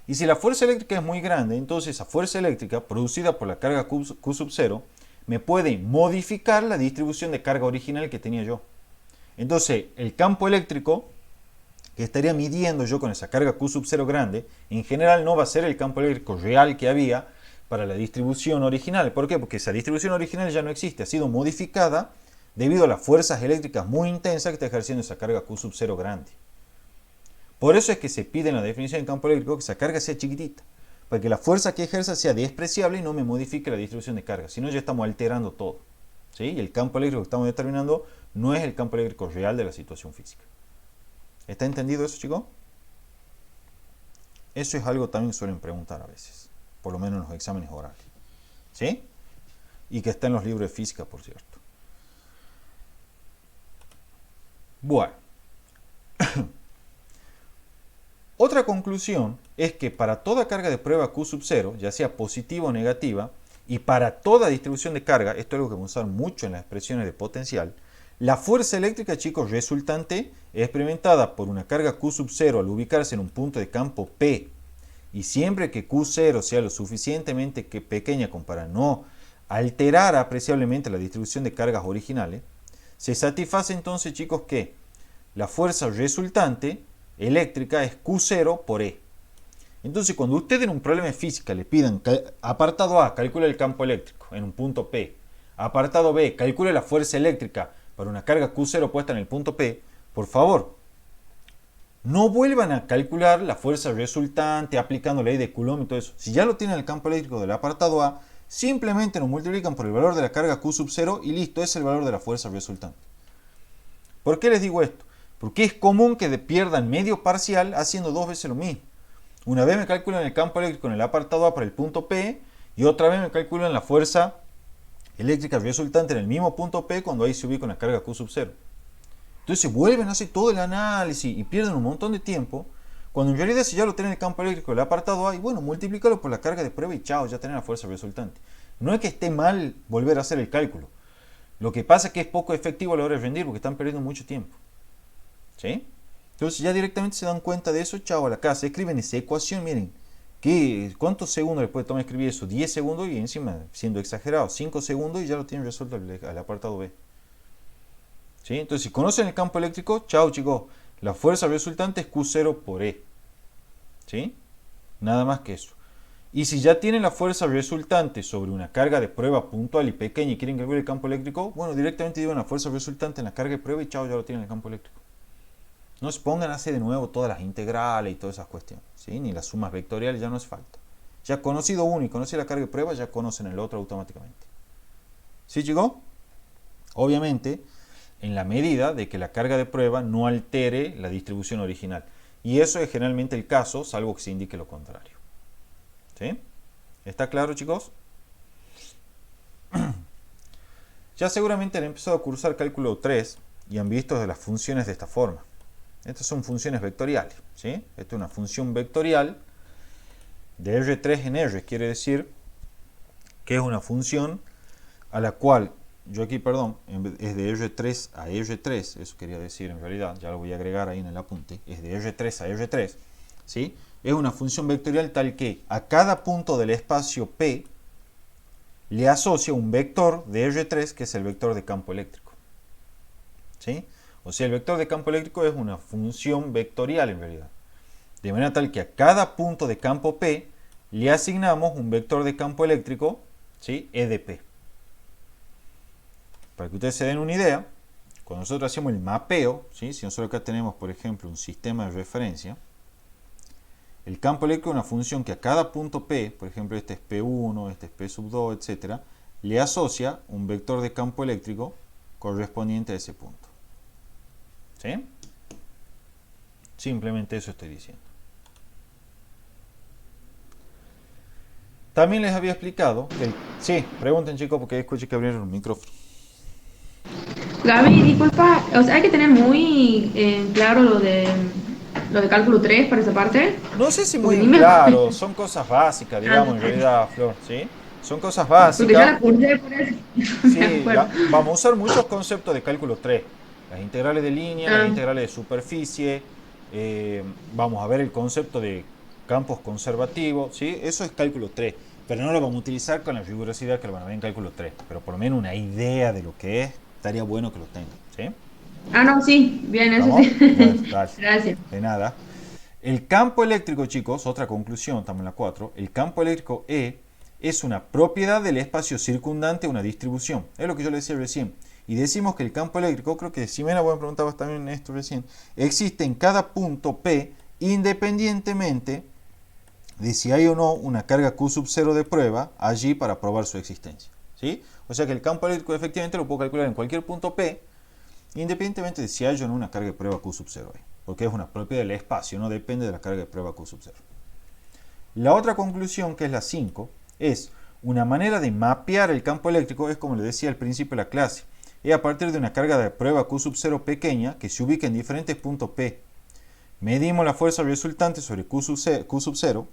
Y si la fuerza eléctrica es muy grande, entonces esa fuerza eléctrica producida por la carga Q sub 0 me puede modificar la distribución de carga original que tenía yo. Entonces, el campo eléctrico que estaría midiendo yo con esa carga Q sub 0 grande, en general no va a ser el campo eléctrico real que había para la distribución original. ¿Por qué? Porque esa distribución original ya no existe, ha sido modificada debido a las fuerzas eléctricas muy intensas que está ejerciendo esa carga Q sub 0 grande. Por eso es que se pide en la definición del campo eléctrico que esa carga sea chiquitita, para que la fuerza que ejerza sea despreciable y no me modifique la distribución de carga, si no ya estamos alterando todo. ¿Sí? Y el campo eléctrico que estamos determinando no es el campo eléctrico real de la situación física. ¿Está entendido eso, chicos? Eso es algo también que suelen preguntar a veces, por lo menos en los exámenes orales. ¿Sí? Y que está en los libros de física, por cierto. Bueno. Otra conclusión es que para toda carga de prueba Q sub 0, ya sea positiva o negativa, y para toda distribución de carga, esto es algo que vamos a usar mucho en las expresiones de potencial, la fuerza eléctrica, chicos, resultante es experimentada por una carga Q sub 0 al ubicarse en un punto de campo P. Y siempre que Q0 sea lo suficientemente pequeña como para no alterar apreciablemente la distribución de cargas originales, se satisface entonces, chicos, que la fuerza resultante eléctrica es Q0 por E. Entonces, cuando ustedes en un problema de física le pidan apartado A, calcule el campo eléctrico en un punto P, apartado B, calcule la fuerza eléctrica para una carga Q0 puesta en el punto P, por favor, no vuelvan a calcular la fuerza resultante aplicando la ley de Coulomb y todo eso. Si ya lo tienen en el campo eléctrico del apartado A, simplemente lo multiplican por el valor de la carga Q sub 0 y listo, es el valor de la fuerza resultante. ¿Por qué les digo esto? Porque es común que pierdan medio parcial haciendo dos veces lo mismo. Una vez me calculan el campo eléctrico en el apartado A para el punto P y otra vez me calculan la fuerza eléctrica resultante en el mismo punto P cuando ahí se ubica una carga Q sub 0. Entonces vuelven a hacer todo el análisis y pierden un montón de tiempo, cuando en realidad si ya lo tienen el campo eléctrico del apartado A, y bueno, multiplícalo por la carga de prueba y chao, ya tienen la fuerza resultante. No es que esté mal volver a hacer el cálculo. Lo que pasa es que es poco efectivo a la hora de rendir porque están perdiendo mucho tiempo. ¿Sí? Entonces ya directamente se dan cuenta de eso, chao, a la casa. Escriben esa ecuación, miren, ¿cuántos segundos les puede tomar escribir eso? 10 segundos y encima, siendo exagerado, 5 segundos y ya lo tienen resuelto al apartado B. ¿Sí? Entonces, si conocen el campo eléctrico, chao, chicos, la fuerza resultante es Q0 por E. ¿Sí? Nada más que eso. Y si ya tienen la fuerza resultante sobre una carga de prueba puntual y pequeña y quieren calcular el campo eléctrico, bueno, directamente llevan la fuerza resultante en la carga de prueba y chao, ya lo tienen en el campo eléctrico. No se pongan a hacer de nuevo todas las integrales y todas esas cuestiones, ¿sí? Ni las sumas vectoriales, ya no es falta. Ya conocido uno y conocido la carga de prueba, ya conocen el otro automáticamente. ¿Sí, chicos? Obviamente, en la medida de que la carga de prueba no altere la distribución original. Y eso es generalmente el caso, salvo que se indique lo contrario. ¿Sí? ¿Está claro, chicos? Ya seguramente han empezado a cursar cálculo 3 y han visto de las funciones de esta forma. Estas son funciones vectoriales, ¿sí? Esta es una función vectorial de R3 en R, quiere decir que es una función a la cual, yo aquí, perdón, es de R3 a R3, eso quería decir en realidad, ya lo voy a agregar ahí en el apunte, es de R3 a R3, ¿sí? Es una función vectorial tal que a cada punto del espacio P le asocia un vector de R3 que es el vector de campo eléctrico, ¿sí? O sea, el vector de campo eléctrico es una función vectorial en realidad, de manera tal que a cada punto de campo P le asignamos un vector de campo eléctrico, ¿sí? E de P. Para que ustedes se den una idea, cuando nosotros hacemos el mapeo, ¿sí? Si nosotros acá tenemos, por ejemplo, un sistema de referencia, el campo eléctrico es una función que a cada punto P, por ejemplo, este es P1, este es P sub 2, etc., le asocia un vector de campo eléctrico correspondiente a ese punto. ¿Sí? Simplemente eso estoy diciendo. También les había explicado que... Sí, pregunten chicos porque escuché que abrieron un micrófono. Gaby, disculpa, o sea, hay que tener muy claro lo de cálculo 3 para esa parte, No sé si muy porque en ni me acuerdo. claro, son cosas básicas, Ah, digamos, en ok. realidad, Flor, ¿sí? Son cosas Porque yo básicas. la cursé por eso, no me Sí, acuerdo. vamos a usar muchos conceptos de cálculo 3. Las integrales de línea, las Ah, integrales de superficie. Vamos a ver el concepto de campos conservativos, ¿sí? Eso es cálculo 3. Pero no lo vamos a utilizar con la rigurosidad que lo van a ver en cálculo 3. Pero por lo menos una idea de lo que es, estaría bueno que lo tengan, ¿sí? no, sí, bien, eso ¿Estamos? Bueno, sí. dale. Gracias. De nada. El campo eléctrico, chicos, otra conclusión, estamos en la 4. El campo eléctrico E es una propiedad del espacio circundante a una distribución. Es lo que yo le decía recién. Y decimos que el campo eléctrico, creo que Ximena, vos me preguntabas también esto recién, existe en cada punto P independientemente de si hay o no una carga Q sub 0 de prueba allí para probar su existencia, ¿sí? O sea que el campo eléctrico efectivamente lo puedo calcular en cualquier punto P independientemente de si hay o no una carga de prueba Q sub 0 ahí, porque es una propiedad del espacio, no depende de la carga de prueba Q sub 0. La otra conclusión, que es la 5, es una manera de mapear el campo eléctrico, es como le decía al principio de la clase, es a partir de una carga de prueba Q sub 0 pequeña que se ubica en diferentes puntos P. Medimos la fuerza resultante sobre Q sub 0,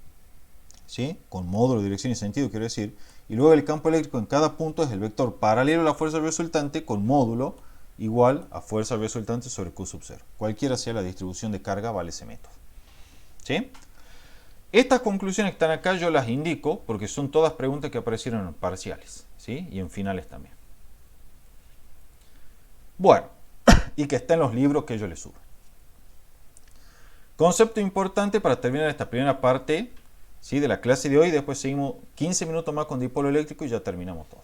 ¿sí? Con módulo, dirección y sentido, quiero decir, y luego el campo eléctrico en cada punto es el vector paralelo a la fuerza resultante con módulo igual a fuerza resultante sobre Q sub 0. Cualquiera sea la distribución de carga, vale ese método, ¿sí? Estas conclusiones que están acá yo las indico porque son todas preguntas que aparecieron en parciales, ¿sí? Y en finales también. Bueno, y que está en los libros que yo les subo. Concepto importante para terminar esta primera parte, ¿sí? De la clase de hoy. Después seguimos 15 minutos más con dipolo eléctrico y ya terminamos todo.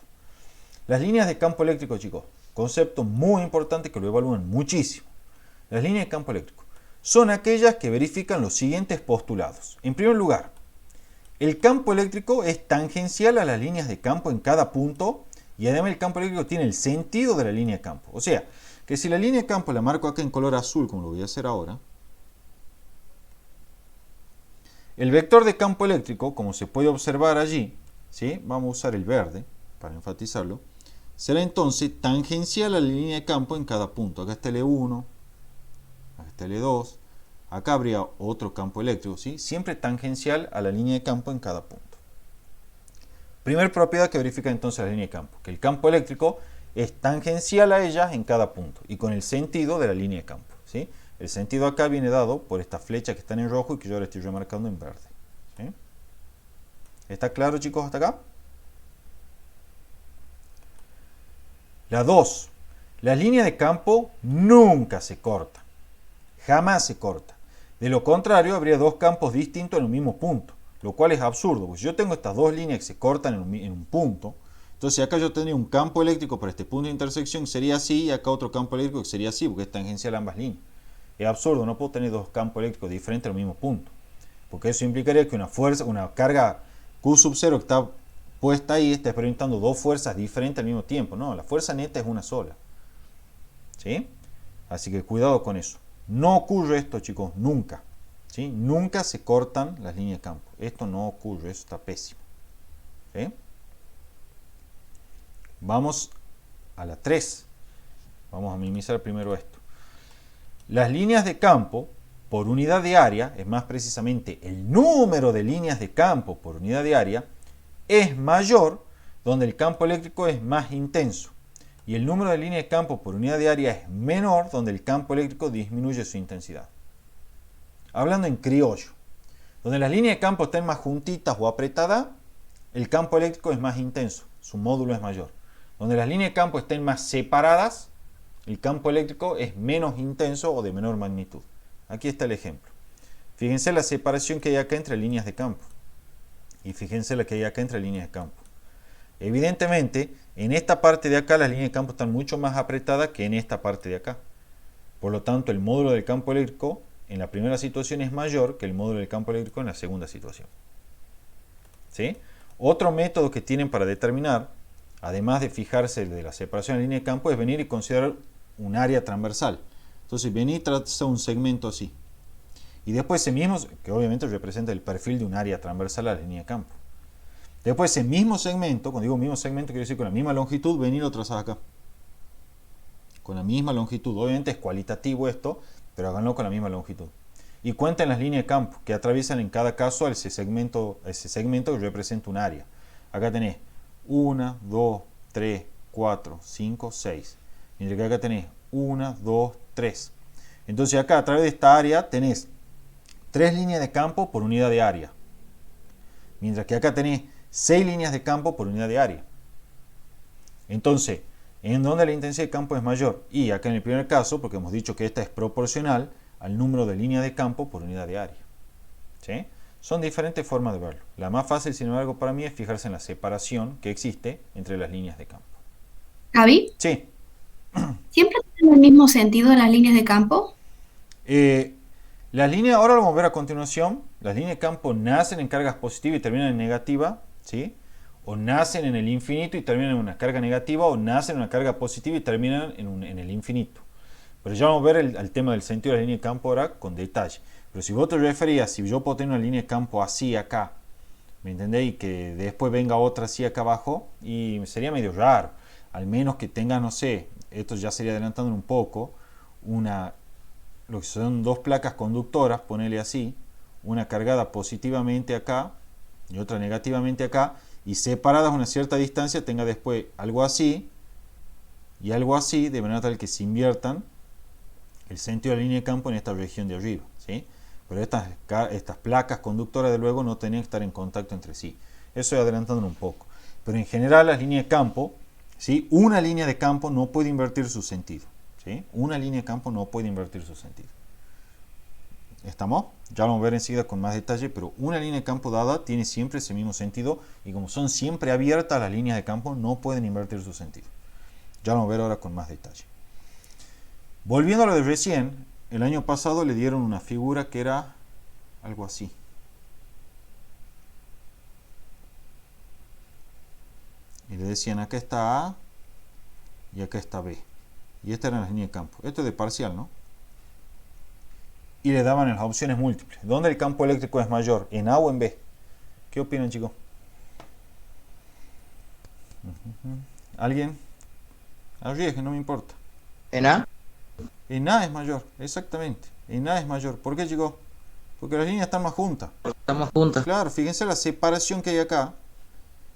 Las líneas de campo eléctrico, chicos. Concepto muy importante que lo evalúan muchísimo. Las líneas de campo eléctrico son aquellas que verifican los siguientes postulados. En primer lugar, el campo eléctrico es tangencial a las líneas de campo en cada punto y además el campo eléctrico tiene el sentido de la línea de campo. O sea, que si la línea de campo la marco acá en color azul, como lo voy a hacer ahora, el vector de campo eléctrico, como se puede observar allí, ¿sí? Vamos a usar el verde para enfatizarlo, será entonces tangencial a la línea de campo en cada punto. Acá está el E1, acá está el E2, acá habría otro campo eléctrico, ¿sí? Siempre tangencial a la línea de campo en cada punto. Primer propiedad que verifica entonces la línea de campo, que el campo eléctrico es tangencial a ellas en cada punto y con el sentido de la línea de campo, ¿sí? El sentido acá viene dado por esta flecha que está en rojo y que yo ahora estoy remarcando en verde, ¿sí? ¿Está claro, chicos, hasta acá? La 2. La línea de campo nunca se corta. Jamás se corta. De lo contrario, habría dos campos distintos en un mismo punto, lo cual es absurdo. Pues yo tengo estas dos líneas que se cortan en un punto. Entonces acá yo tendría un campo eléctrico para este punto de intersección que sería así y acá otro campo eléctrico que sería así, porque es tangencial a ambas líneas. Es absurdo, no puedo tener dos campos eléctricos diferentes en el mismo punto. Porque eso implicaría que una carga Q sub 0 que está puesta ahí está experimentando dos fuerzas diferentes al mismo tiempo. No, la fuerza neta es una sola, ¿sí? Así que cuidado con eso. No ocurre esto, chicos, nunca, ¿sí? Nunca se cortan las líneas de campo. Esto no ocurre, eso está pésimo, ¿sí? Vamos a la 3. Vamos a minimizar primero esto. las líneas de campo por unidad de área, es más precisamente el número de líneas de campo por unidad de área, es mayor donde el campo eléctrico es más intenso. Y el número de líneas de campo por unidad de área es menor donde el campo eléctrico disminuye su intensidad. Hablando en criollo, donde las líneas de campo estén más juntitas o apretadas, el campo eléctrico es más intenso, su módulo es mayor. Donde las líneas de campo estén más separadas, el campo eléctrico es menos intenso o de menor magnitud. Aquí está el ejemplo. Fíjense la separación que hay acá entre líneas de campo. Y fíjense la que hay acá entre líneas de campo. Evidentemente, en esta parte de acá las líneas de campo están mucho más apretadas que en esta parte de acá. Por lo tanto, el módulo del campo eléctrico en la primera situación es mayor que el módulo del campo eléctrico en la segunda situación. ¿Sí? Otro método que tienen para determinar, además de fijarse de la separación de línea de campo, es venir y considerar un área transversal. Entonces, venir y trazar un segmento así. Y después ese mismo, que obviamente representa el perfil de un área transversal a la línea de campo. Después ese mismo segmento, cuando digo mismo segmento, quiero decir con la misma longitud, venir y lo trazar acá. Con la misma longitud. Obviamente es cualitativo esto, pero háganlo con la misma longitud. Y cuenten las líneas de campo que atraviesan en cada caso ese segmento que representa un área. Acá tenés 1, 2, 3, 4, 5, 6. Mientras que acá tenés 1, 2, 3. Entonces acá a través de esta área tenés 3 líneas de campo por unidad de área. Mientras que acá tenés 6 líneas de campo por unidad de área. Entonces, ¿en dónde la intensidad de campo es mayor? Y acá en el primer caso, porque hemos dicho que esta es proporcional al número de líneas de campo por unidad de área. ¿Sí? Son diferentes formas de verlo. La más fácil, sin embargo, para mí es fijarse en la separación que existe entre las líneas de campo. Javi, Sí. ¿siempre tienen el mismo sentido las líneas de campo? Las líneas, ahora lo vamos a ver a continuación, las líneas de campo nacen en cargas positivas y terminan en negativa, ¿sí? O nacen en el infinito y terminan en una carga negativa, o nacen en una carga positiva y terminan en el infinito. Pero ya vamos a ver el tema del sentido de la línea de campo ahora con detalle. Pero si vos te referías, si yo puedo tener una línea de campo así acá, ¿me entendéis? Y que después venga otra así acá abajo, y sería medio raro. Al menos que tenga, no sé, esto ya sería adelantando un poco, lo que son dos placas conductoras, ponele así, una cargada positivamente acá y otra negativamente acá, y separadas a una cierta distancia tenga después algo así y algo así, de manera tal que se inviertan el sentido de la línea de campo en esta región de arriba, ¿sí? Pero estas placas conductoras de luego no tenían que estar en contacto entre sí. Eso es adelantando un poco. Pero en general las líneas de campo, ¿sí? Una línea de campo no puede invertir su sentido. ¿Sí? Una línea de campo no puede invertir su sentido. ¿Estamos? Ya lo vamos a ver enseguida con más detalle, pero una línea de campo dada tiene siempre ese mismo sentido y como son siempre abiertas las líneas de campo no pueden invertir su sentido. Ya lo vamos a ver ahora con más detalle. Volviendo a lo de recién, el año pasado le dieron una figura que era algo así. Y le decían acá está A y acá está B. Y esta era la línea de campo. Esto es de parcial, ¿no? Y le daban en las opciones múltiples. ¿Dónde el campo eléctrico es mayor? ¿En A o en B? ¿Qué opinan, chicos? ¿Alguien? Arriesgue, no me importa. ¿En A? En A es mayor, exactamente. En A es mayor. ¿Por qué, chicos? Porque las líneas están más juntas. Estamos juntas. Claro, fíjense la separación que hay acá.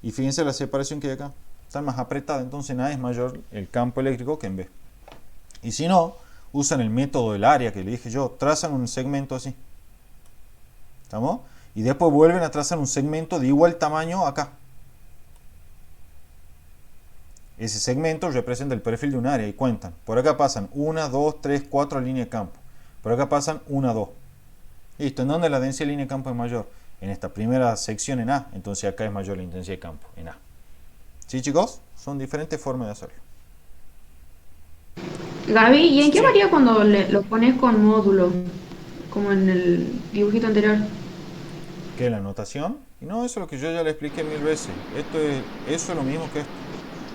Y fíjense la separación que hay acá. Están más apretadas. Entonces en A es mayor el campo eléctrico que en B. Y si no, usan el método del área que le dije yo, trazan un segmento así. ¿Estamos? Y después vuelven a trazar un segmento de igual tamaño acá. Ese segmento representa el perfil de un área y cuentan. Por acá pasan 1, 2, 3, 4 líneas de campo. Por acá pasan 1, 2. Listo, ¿en dónde la densidad de línea de campo es mayor? En esta primera sección en A. Entonces acá es mayor la intensidad de campo, en A. ¿Sí, chicos? Son diferentes formas de hacerlo. Gaby, ¿y en qué Sí. varía cuando lo pones con módulo? Como en el dibujito anterior. ¿Qué es la notación? Y no, eso es lo que yo ya le expliqué 1000 veces. Eso es lo mismo que esto.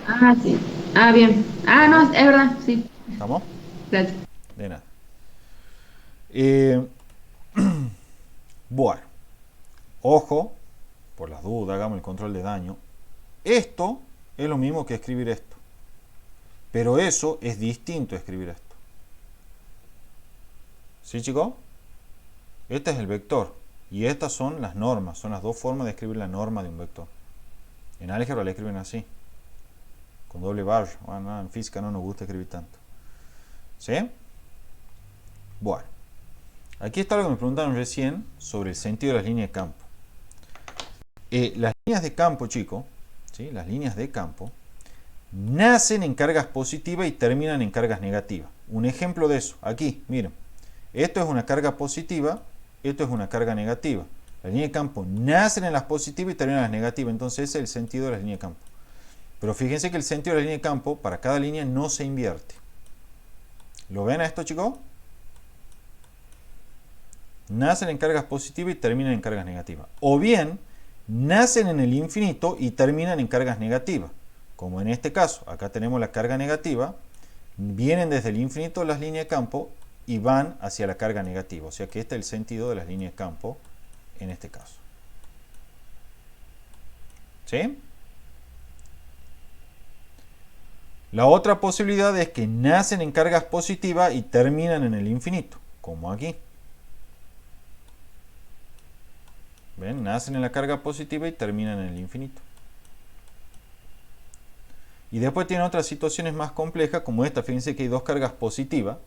Ah, sí. Ah, bien. Ah, no, es verdad, sí. ¿Estamos? Gracias. De nada. Bueno. Ojo, por las dudas, hagamos el control de daño. Esto es lo mismo que escribir esto. Pero eso es distinto a escribir esto. ¿Sí, chicos? Este es el vector. Y estas son las normas. Son las dos formas de escribir la norma de un vector. En álgebra le escriben así. Con doble barra. Bueno, en física no nos gusta escribir tanto. ¿Sí? Bueno. Aquí está lo que me preguntaron recién sobre el sentido de las líneas de campo. Las líneas de campo, chicos, ¿sí? Las líneas de campo nacen en cargas positivas y terminan en cargas negativas. Un ejemplo de eso, aquí, miren. Esto es una carga positiva, esto es una carga negativa. Las líneas de campo nacen en las positivas y terminan en las negativas. Entonces ese es el sentido de las líneas de campo. Pero fíjense que el sentido de la línea de campo para cada línea no se invierte. ¿Lo ven a esto, chicos? Nacen en cargas positivas y terminan en cargas negativas. O bien, nacen en el infinito y terminan en cargas negativas. Como en este caso, acá tenemos la carga negativa, vienen desde el infinito las líneas de campo y van hacia la carga negativa. O sea que este es el sentido de las líneas de campo en este caso. ¿Sí? La otra posibilidad es que nacen en cargas positivas y terminan en el infinito, como aquí. ¿Ven? Nacen en la carga positiva y terminan en el infinito. Y después tienen otras situaciones más complejas, como esta. Fíjense que hay dos cargas positivas,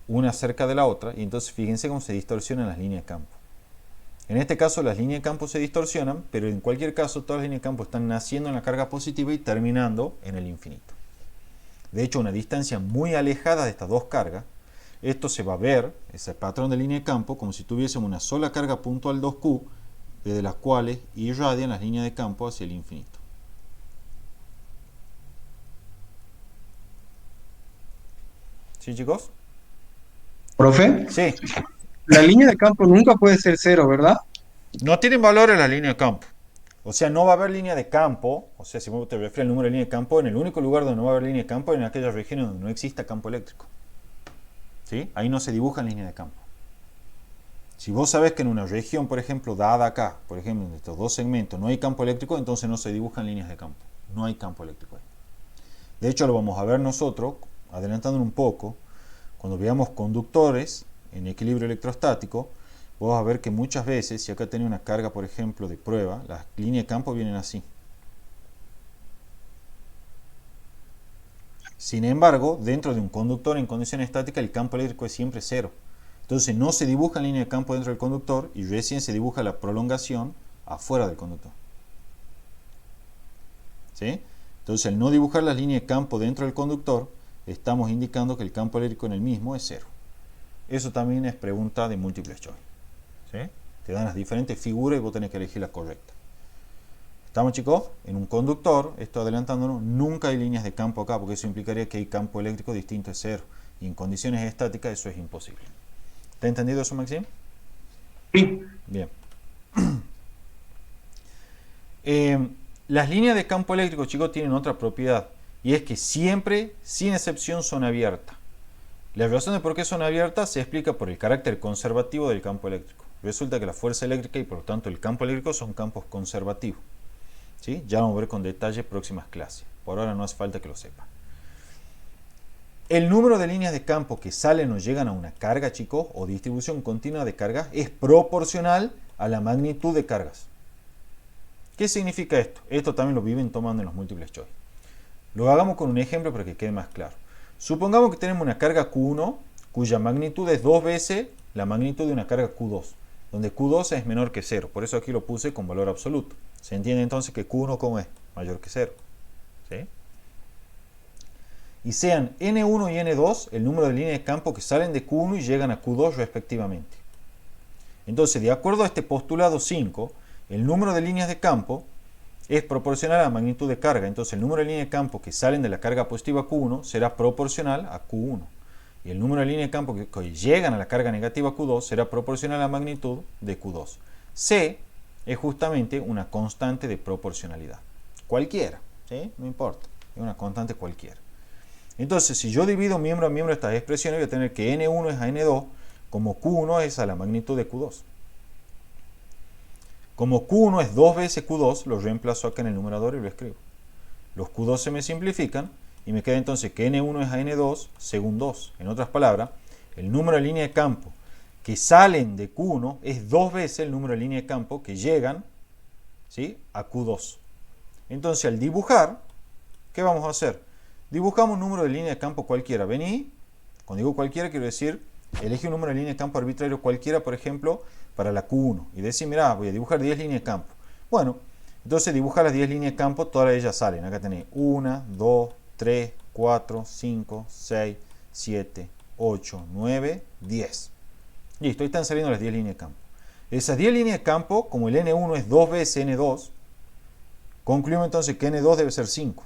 una cerca de la otra, y entonces fíjense cómo se distorsionan las líneas de campo. En este caso las líneas de campo se distorsionan, pero en cualquier caso todas las líneas de campo están naciendo en la carga positiva y terminando en el infinito. De hecho, a una distancia muy alejada de estas dos cargas, esto se va a ver, ese patrón de línea de campo, como si tuviésemos una sola carga puntual 2Q, desde las cuales irradian las líneas de campo hacia el infinito. ¿Sí, chicos? Profe, Sí. la línea de campo nunca puede ser cero, ¿verdad? No tienen valor en la línea de campo. O sea, no va a haber línea de campo. O sea, si te refieres al número de línea de campo, en el único lugar donde no va a haber línea de campo es en aquellas regiones donde no exista campo eléctrico. ¿Sí? Ahí no se dibujan líneas de campo. Si vos sabés que en una región, por ejemplo, dada acá, por ejemplo, en estos dos segmentos, no hay campo eléctrico, entonces no se dibujan líneas de campo. No hay campo eléctrico ahí. De hecho, lo vamos a ver nosotros, adelantando un poco, cuando veamos conductores en equilibrio electrostático, vos vas a ver que muchas veces, si acá tenés una carga, por ejemplo, de prueba, las líneas de campo vienen así. Sin embargo, dentro de un conductor en condiciones estáticas, el campo eléctrico es siempre cero. Entonces no se dibuja línea de campo dentro del conductor y recién se dibuja la prolongación afuera del conductor. ¿Sí? Entonces, al no dibujar las líneas de campo dentro del conductor, estamos indicando que el campo eléctrico en el mismo es cero. Eso también es pregunta de múltiple choice. ¿Sí? Te dan las diferentes figuras y vos tenés que elegir la correcta. ¿Estamos, chicos? En un conductor, esto adelantándonos, nunca hay líneas de campo acá, porque eso implicaría que hay campo eléctrico distinto de cero. Y en condiciones estáticas eso es imposible. ¿Te ha entendido eso, Maxim? Sí. Bien. Las líneas de campo eléctrico, chicos, tienen otra propiedad. Y es que siempre, sin excepción, son abiertas. La razón de por qué son abiertas se explica por el carácter conservativo del campo eléctrico. Resulta que la fuerza eléctrica y por lo tanto el campo eléctrico son campos conservativos. ¿Sí? Ya vamos a ver con detalle próximas clases. Por ahora no hace falta que lo sepa. El número de líneas de campo que salen o llegan a una carga, chicos, o distribución continua de cargas, es proporcional a la magnitud de cargas. ¿Qué significa esto? Esto también lo viven tomando en los múltiples choice. Lo hagamos con un ejemplo para que quede más claro. Supongamos que tenemos una carga Q1 cuya magnitud es 2 veces la magnitud de una carga Q2, donde Q2 es menor que 0. Por eso aquí lo puse con valor absoluto. Se entiende entonces que Q1 ¿cómo es? Mayor que 0. ¿Sí? Y sean N1 y N2 el número de líneas de campo que salen de Q1 y llegan a Q2 respectivamente. Entonces, de acuerdo a este postulado 5, el número de líneas de campo es proporcional a la magnitud de carga. Entonces, el número de líneas de campo que salen de la carga positiva Q1 será proporcional a Q1. Y el número de líneas de campo que llegan a la carga negativa Q2 será proporcional a la magnitud de Q2. C es justamente una constante de proporcionalidad. Cualquiera, ¿sí? No importa, es una constante cualquiera. Entonces, si yo divido miembro a miembro de estas expresiones, voy a tener que N1 es a N2, como Q1 es a la magnitud de Q2. Como Q1 es 2 veces Q2, lo reemplazo acá en el numerador y lo escribo. Los Q2 se me simplifican y me queda entonces que N1 es a N2 según 2. En otras palabras, el número de líneas de campo que salen de Q1 es 2 veces el número de líneas de campo que llegan, ¿sí?, a Q2. Entonces, al dibujar, ¿qué vamos a hacer? Dibujamos un número de línea de campo cualquiera. Vení, cuando digo cualquiera, quiero decir, elige un número de línea de campo arbitrario cualquiera, por ejemplo, para la Q1. Y decir, mirá, voy a dibujar 10 líneas de campo. Bueno, entonces dibuja las 10 líneas de campo, todas ellas salen. Acá tenés 1, 2, 3, 4, 5, 6, 7, 8, 9, 10. Listo, ahí están saliendo las 10 líneas de campo. Esas 10 líneas de campo, como el N1 es 2 veces N2, concluimos entonces que N2 debe ser 5.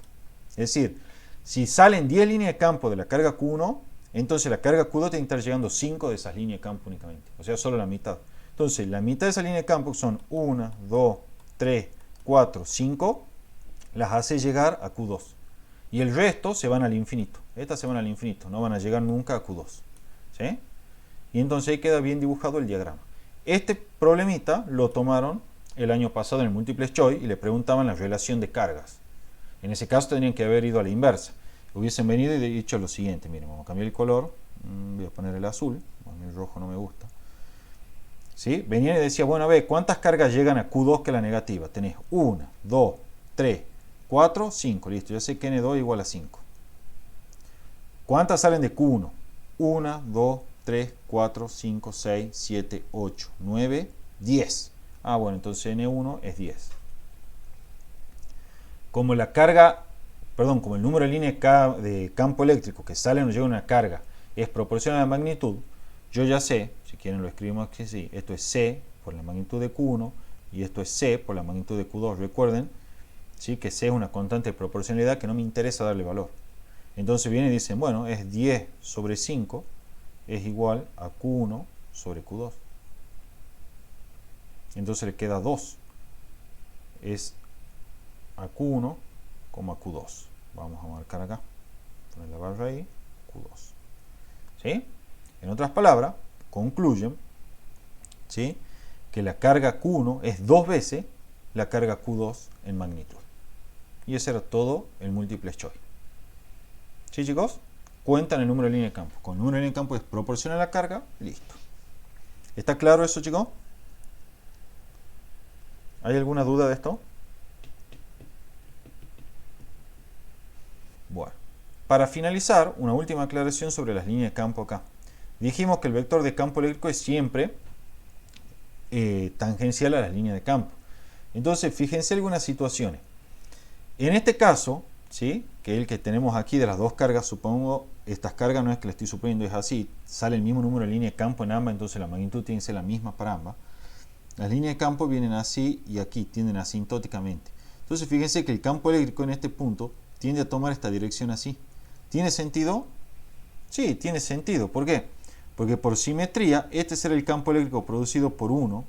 Es decir, si salen 10 líneas de campo de la carga Q1, entonces la carga Q2 tiene que estar llegando 5 de esas líneas de campo únicamente. O sea, solo la mitad. Entonces, la mitad de esas líneas de campo, que son 1, 2, 3, 4, 5, las hace llegar a Q2. Y el resto se van al infinito. Estas se van al infinito, no van a llegar nunca a Q2. ¿Sí? Y entonces ahí queda bien dibujado el diagrama. Este problemita lo tomaron el año pasado en el Multiple Choice y le preguntaban la relación de cargas. En ese caso tendrían que haber ido a la inversa. Hubiesen venido y dicho lo siguiente. Miren, vamos a cambiar el color. Voy a poner el azul. Bueno, el rojo no me gusta. ¿Sí? Venían y decía, bueno, a ver, ¿cuántas cargas llegan a Q2 que es la negativa? Tenés 1, 2, 3, 4, 5. Listo, ya sé que N2 es igual a 5. ¿Cuántas salen de Q1? 1, 2, 3, 4, 5, 6, 7, 8, 9, 10. Ah, bueno, entonces N1 es 10. Como la carga, como el número de líneas de campo eléctrico que sale o llega una carga es proporcional a la magnitud, yo ya sé, si quieren lo escribimos así, esto es C por la magnitud de Q1 y esto es C por la magnitud de Q2. Recuerden, ¿sí?, que C es una constante de proporcionalidad que no me interesa darle valor. Entonces vienen y dicen, bueno, es 10 sobre 5 es igual a Q1 sobre Q2. Entonces le queda 2. Es a Q1 como a Q2. Vamos a marcar acá. Poner la barra ahí. Q2. ¿Sí? En otras palabras, concluyen, ¿sí?, que la carga Q1 es 2 veces la carga Q2 en magnitud. Y ese era todo el Multiple Choice. ¿Sí, chicos? Cuentan el número de línea de campo. Con el número de línea de campo es proporcional a la carga. Listo. ¿Está claro eso, chicos? ¿Hay alguna duda de esto? Bueno, para finalizar, una última aclaración sobre las líneas de campo acá. Dijimos que el vector de campo eléctrico es siempre tangencial a las líneas de campo. Entonces, fíjense algunas situaciones. En este caso, ¿sí?, que el que tenemos aquí de las dos cargas, supongo, estas cargas no es que le estoy suponiendo, es así, sale el mismo número de líneas de campo en ambas, entonces la magnitud tiene que ser la misma para ambas. Las líneas de campo vienen así y aquí, tienden asintóticamente. Entonces fíjense que el campo eléctrico en este punto tiende a tomar esta dirección así. ¿Tiene sentido? Sí, tiene sentido. ¿Por qué? Porque por simetría, este será el campo eléctrico producido por 1,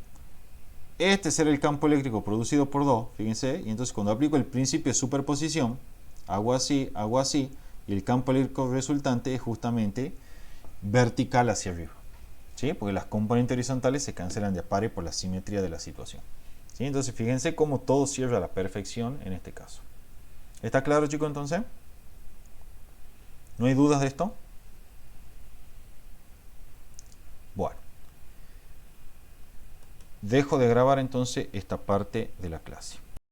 este será el campo eléctrico producido por 2, fíjense, y entonces cuando aplico el principio de superposición, hago así, y el campo eléctrico resultante es justamente vertical hacia arriba. ¿Sí? Porque las componentes horizontales se cancelan de a pares por la simetría de la situación. ¿Sí? Entonces fíjense cómo todo cierra a la perfección en este caso. ¿Está claro, chicos, entonces? ¿No hay dudas de esto? Bueno. Dejo de grabar entonces esta parte de la clase.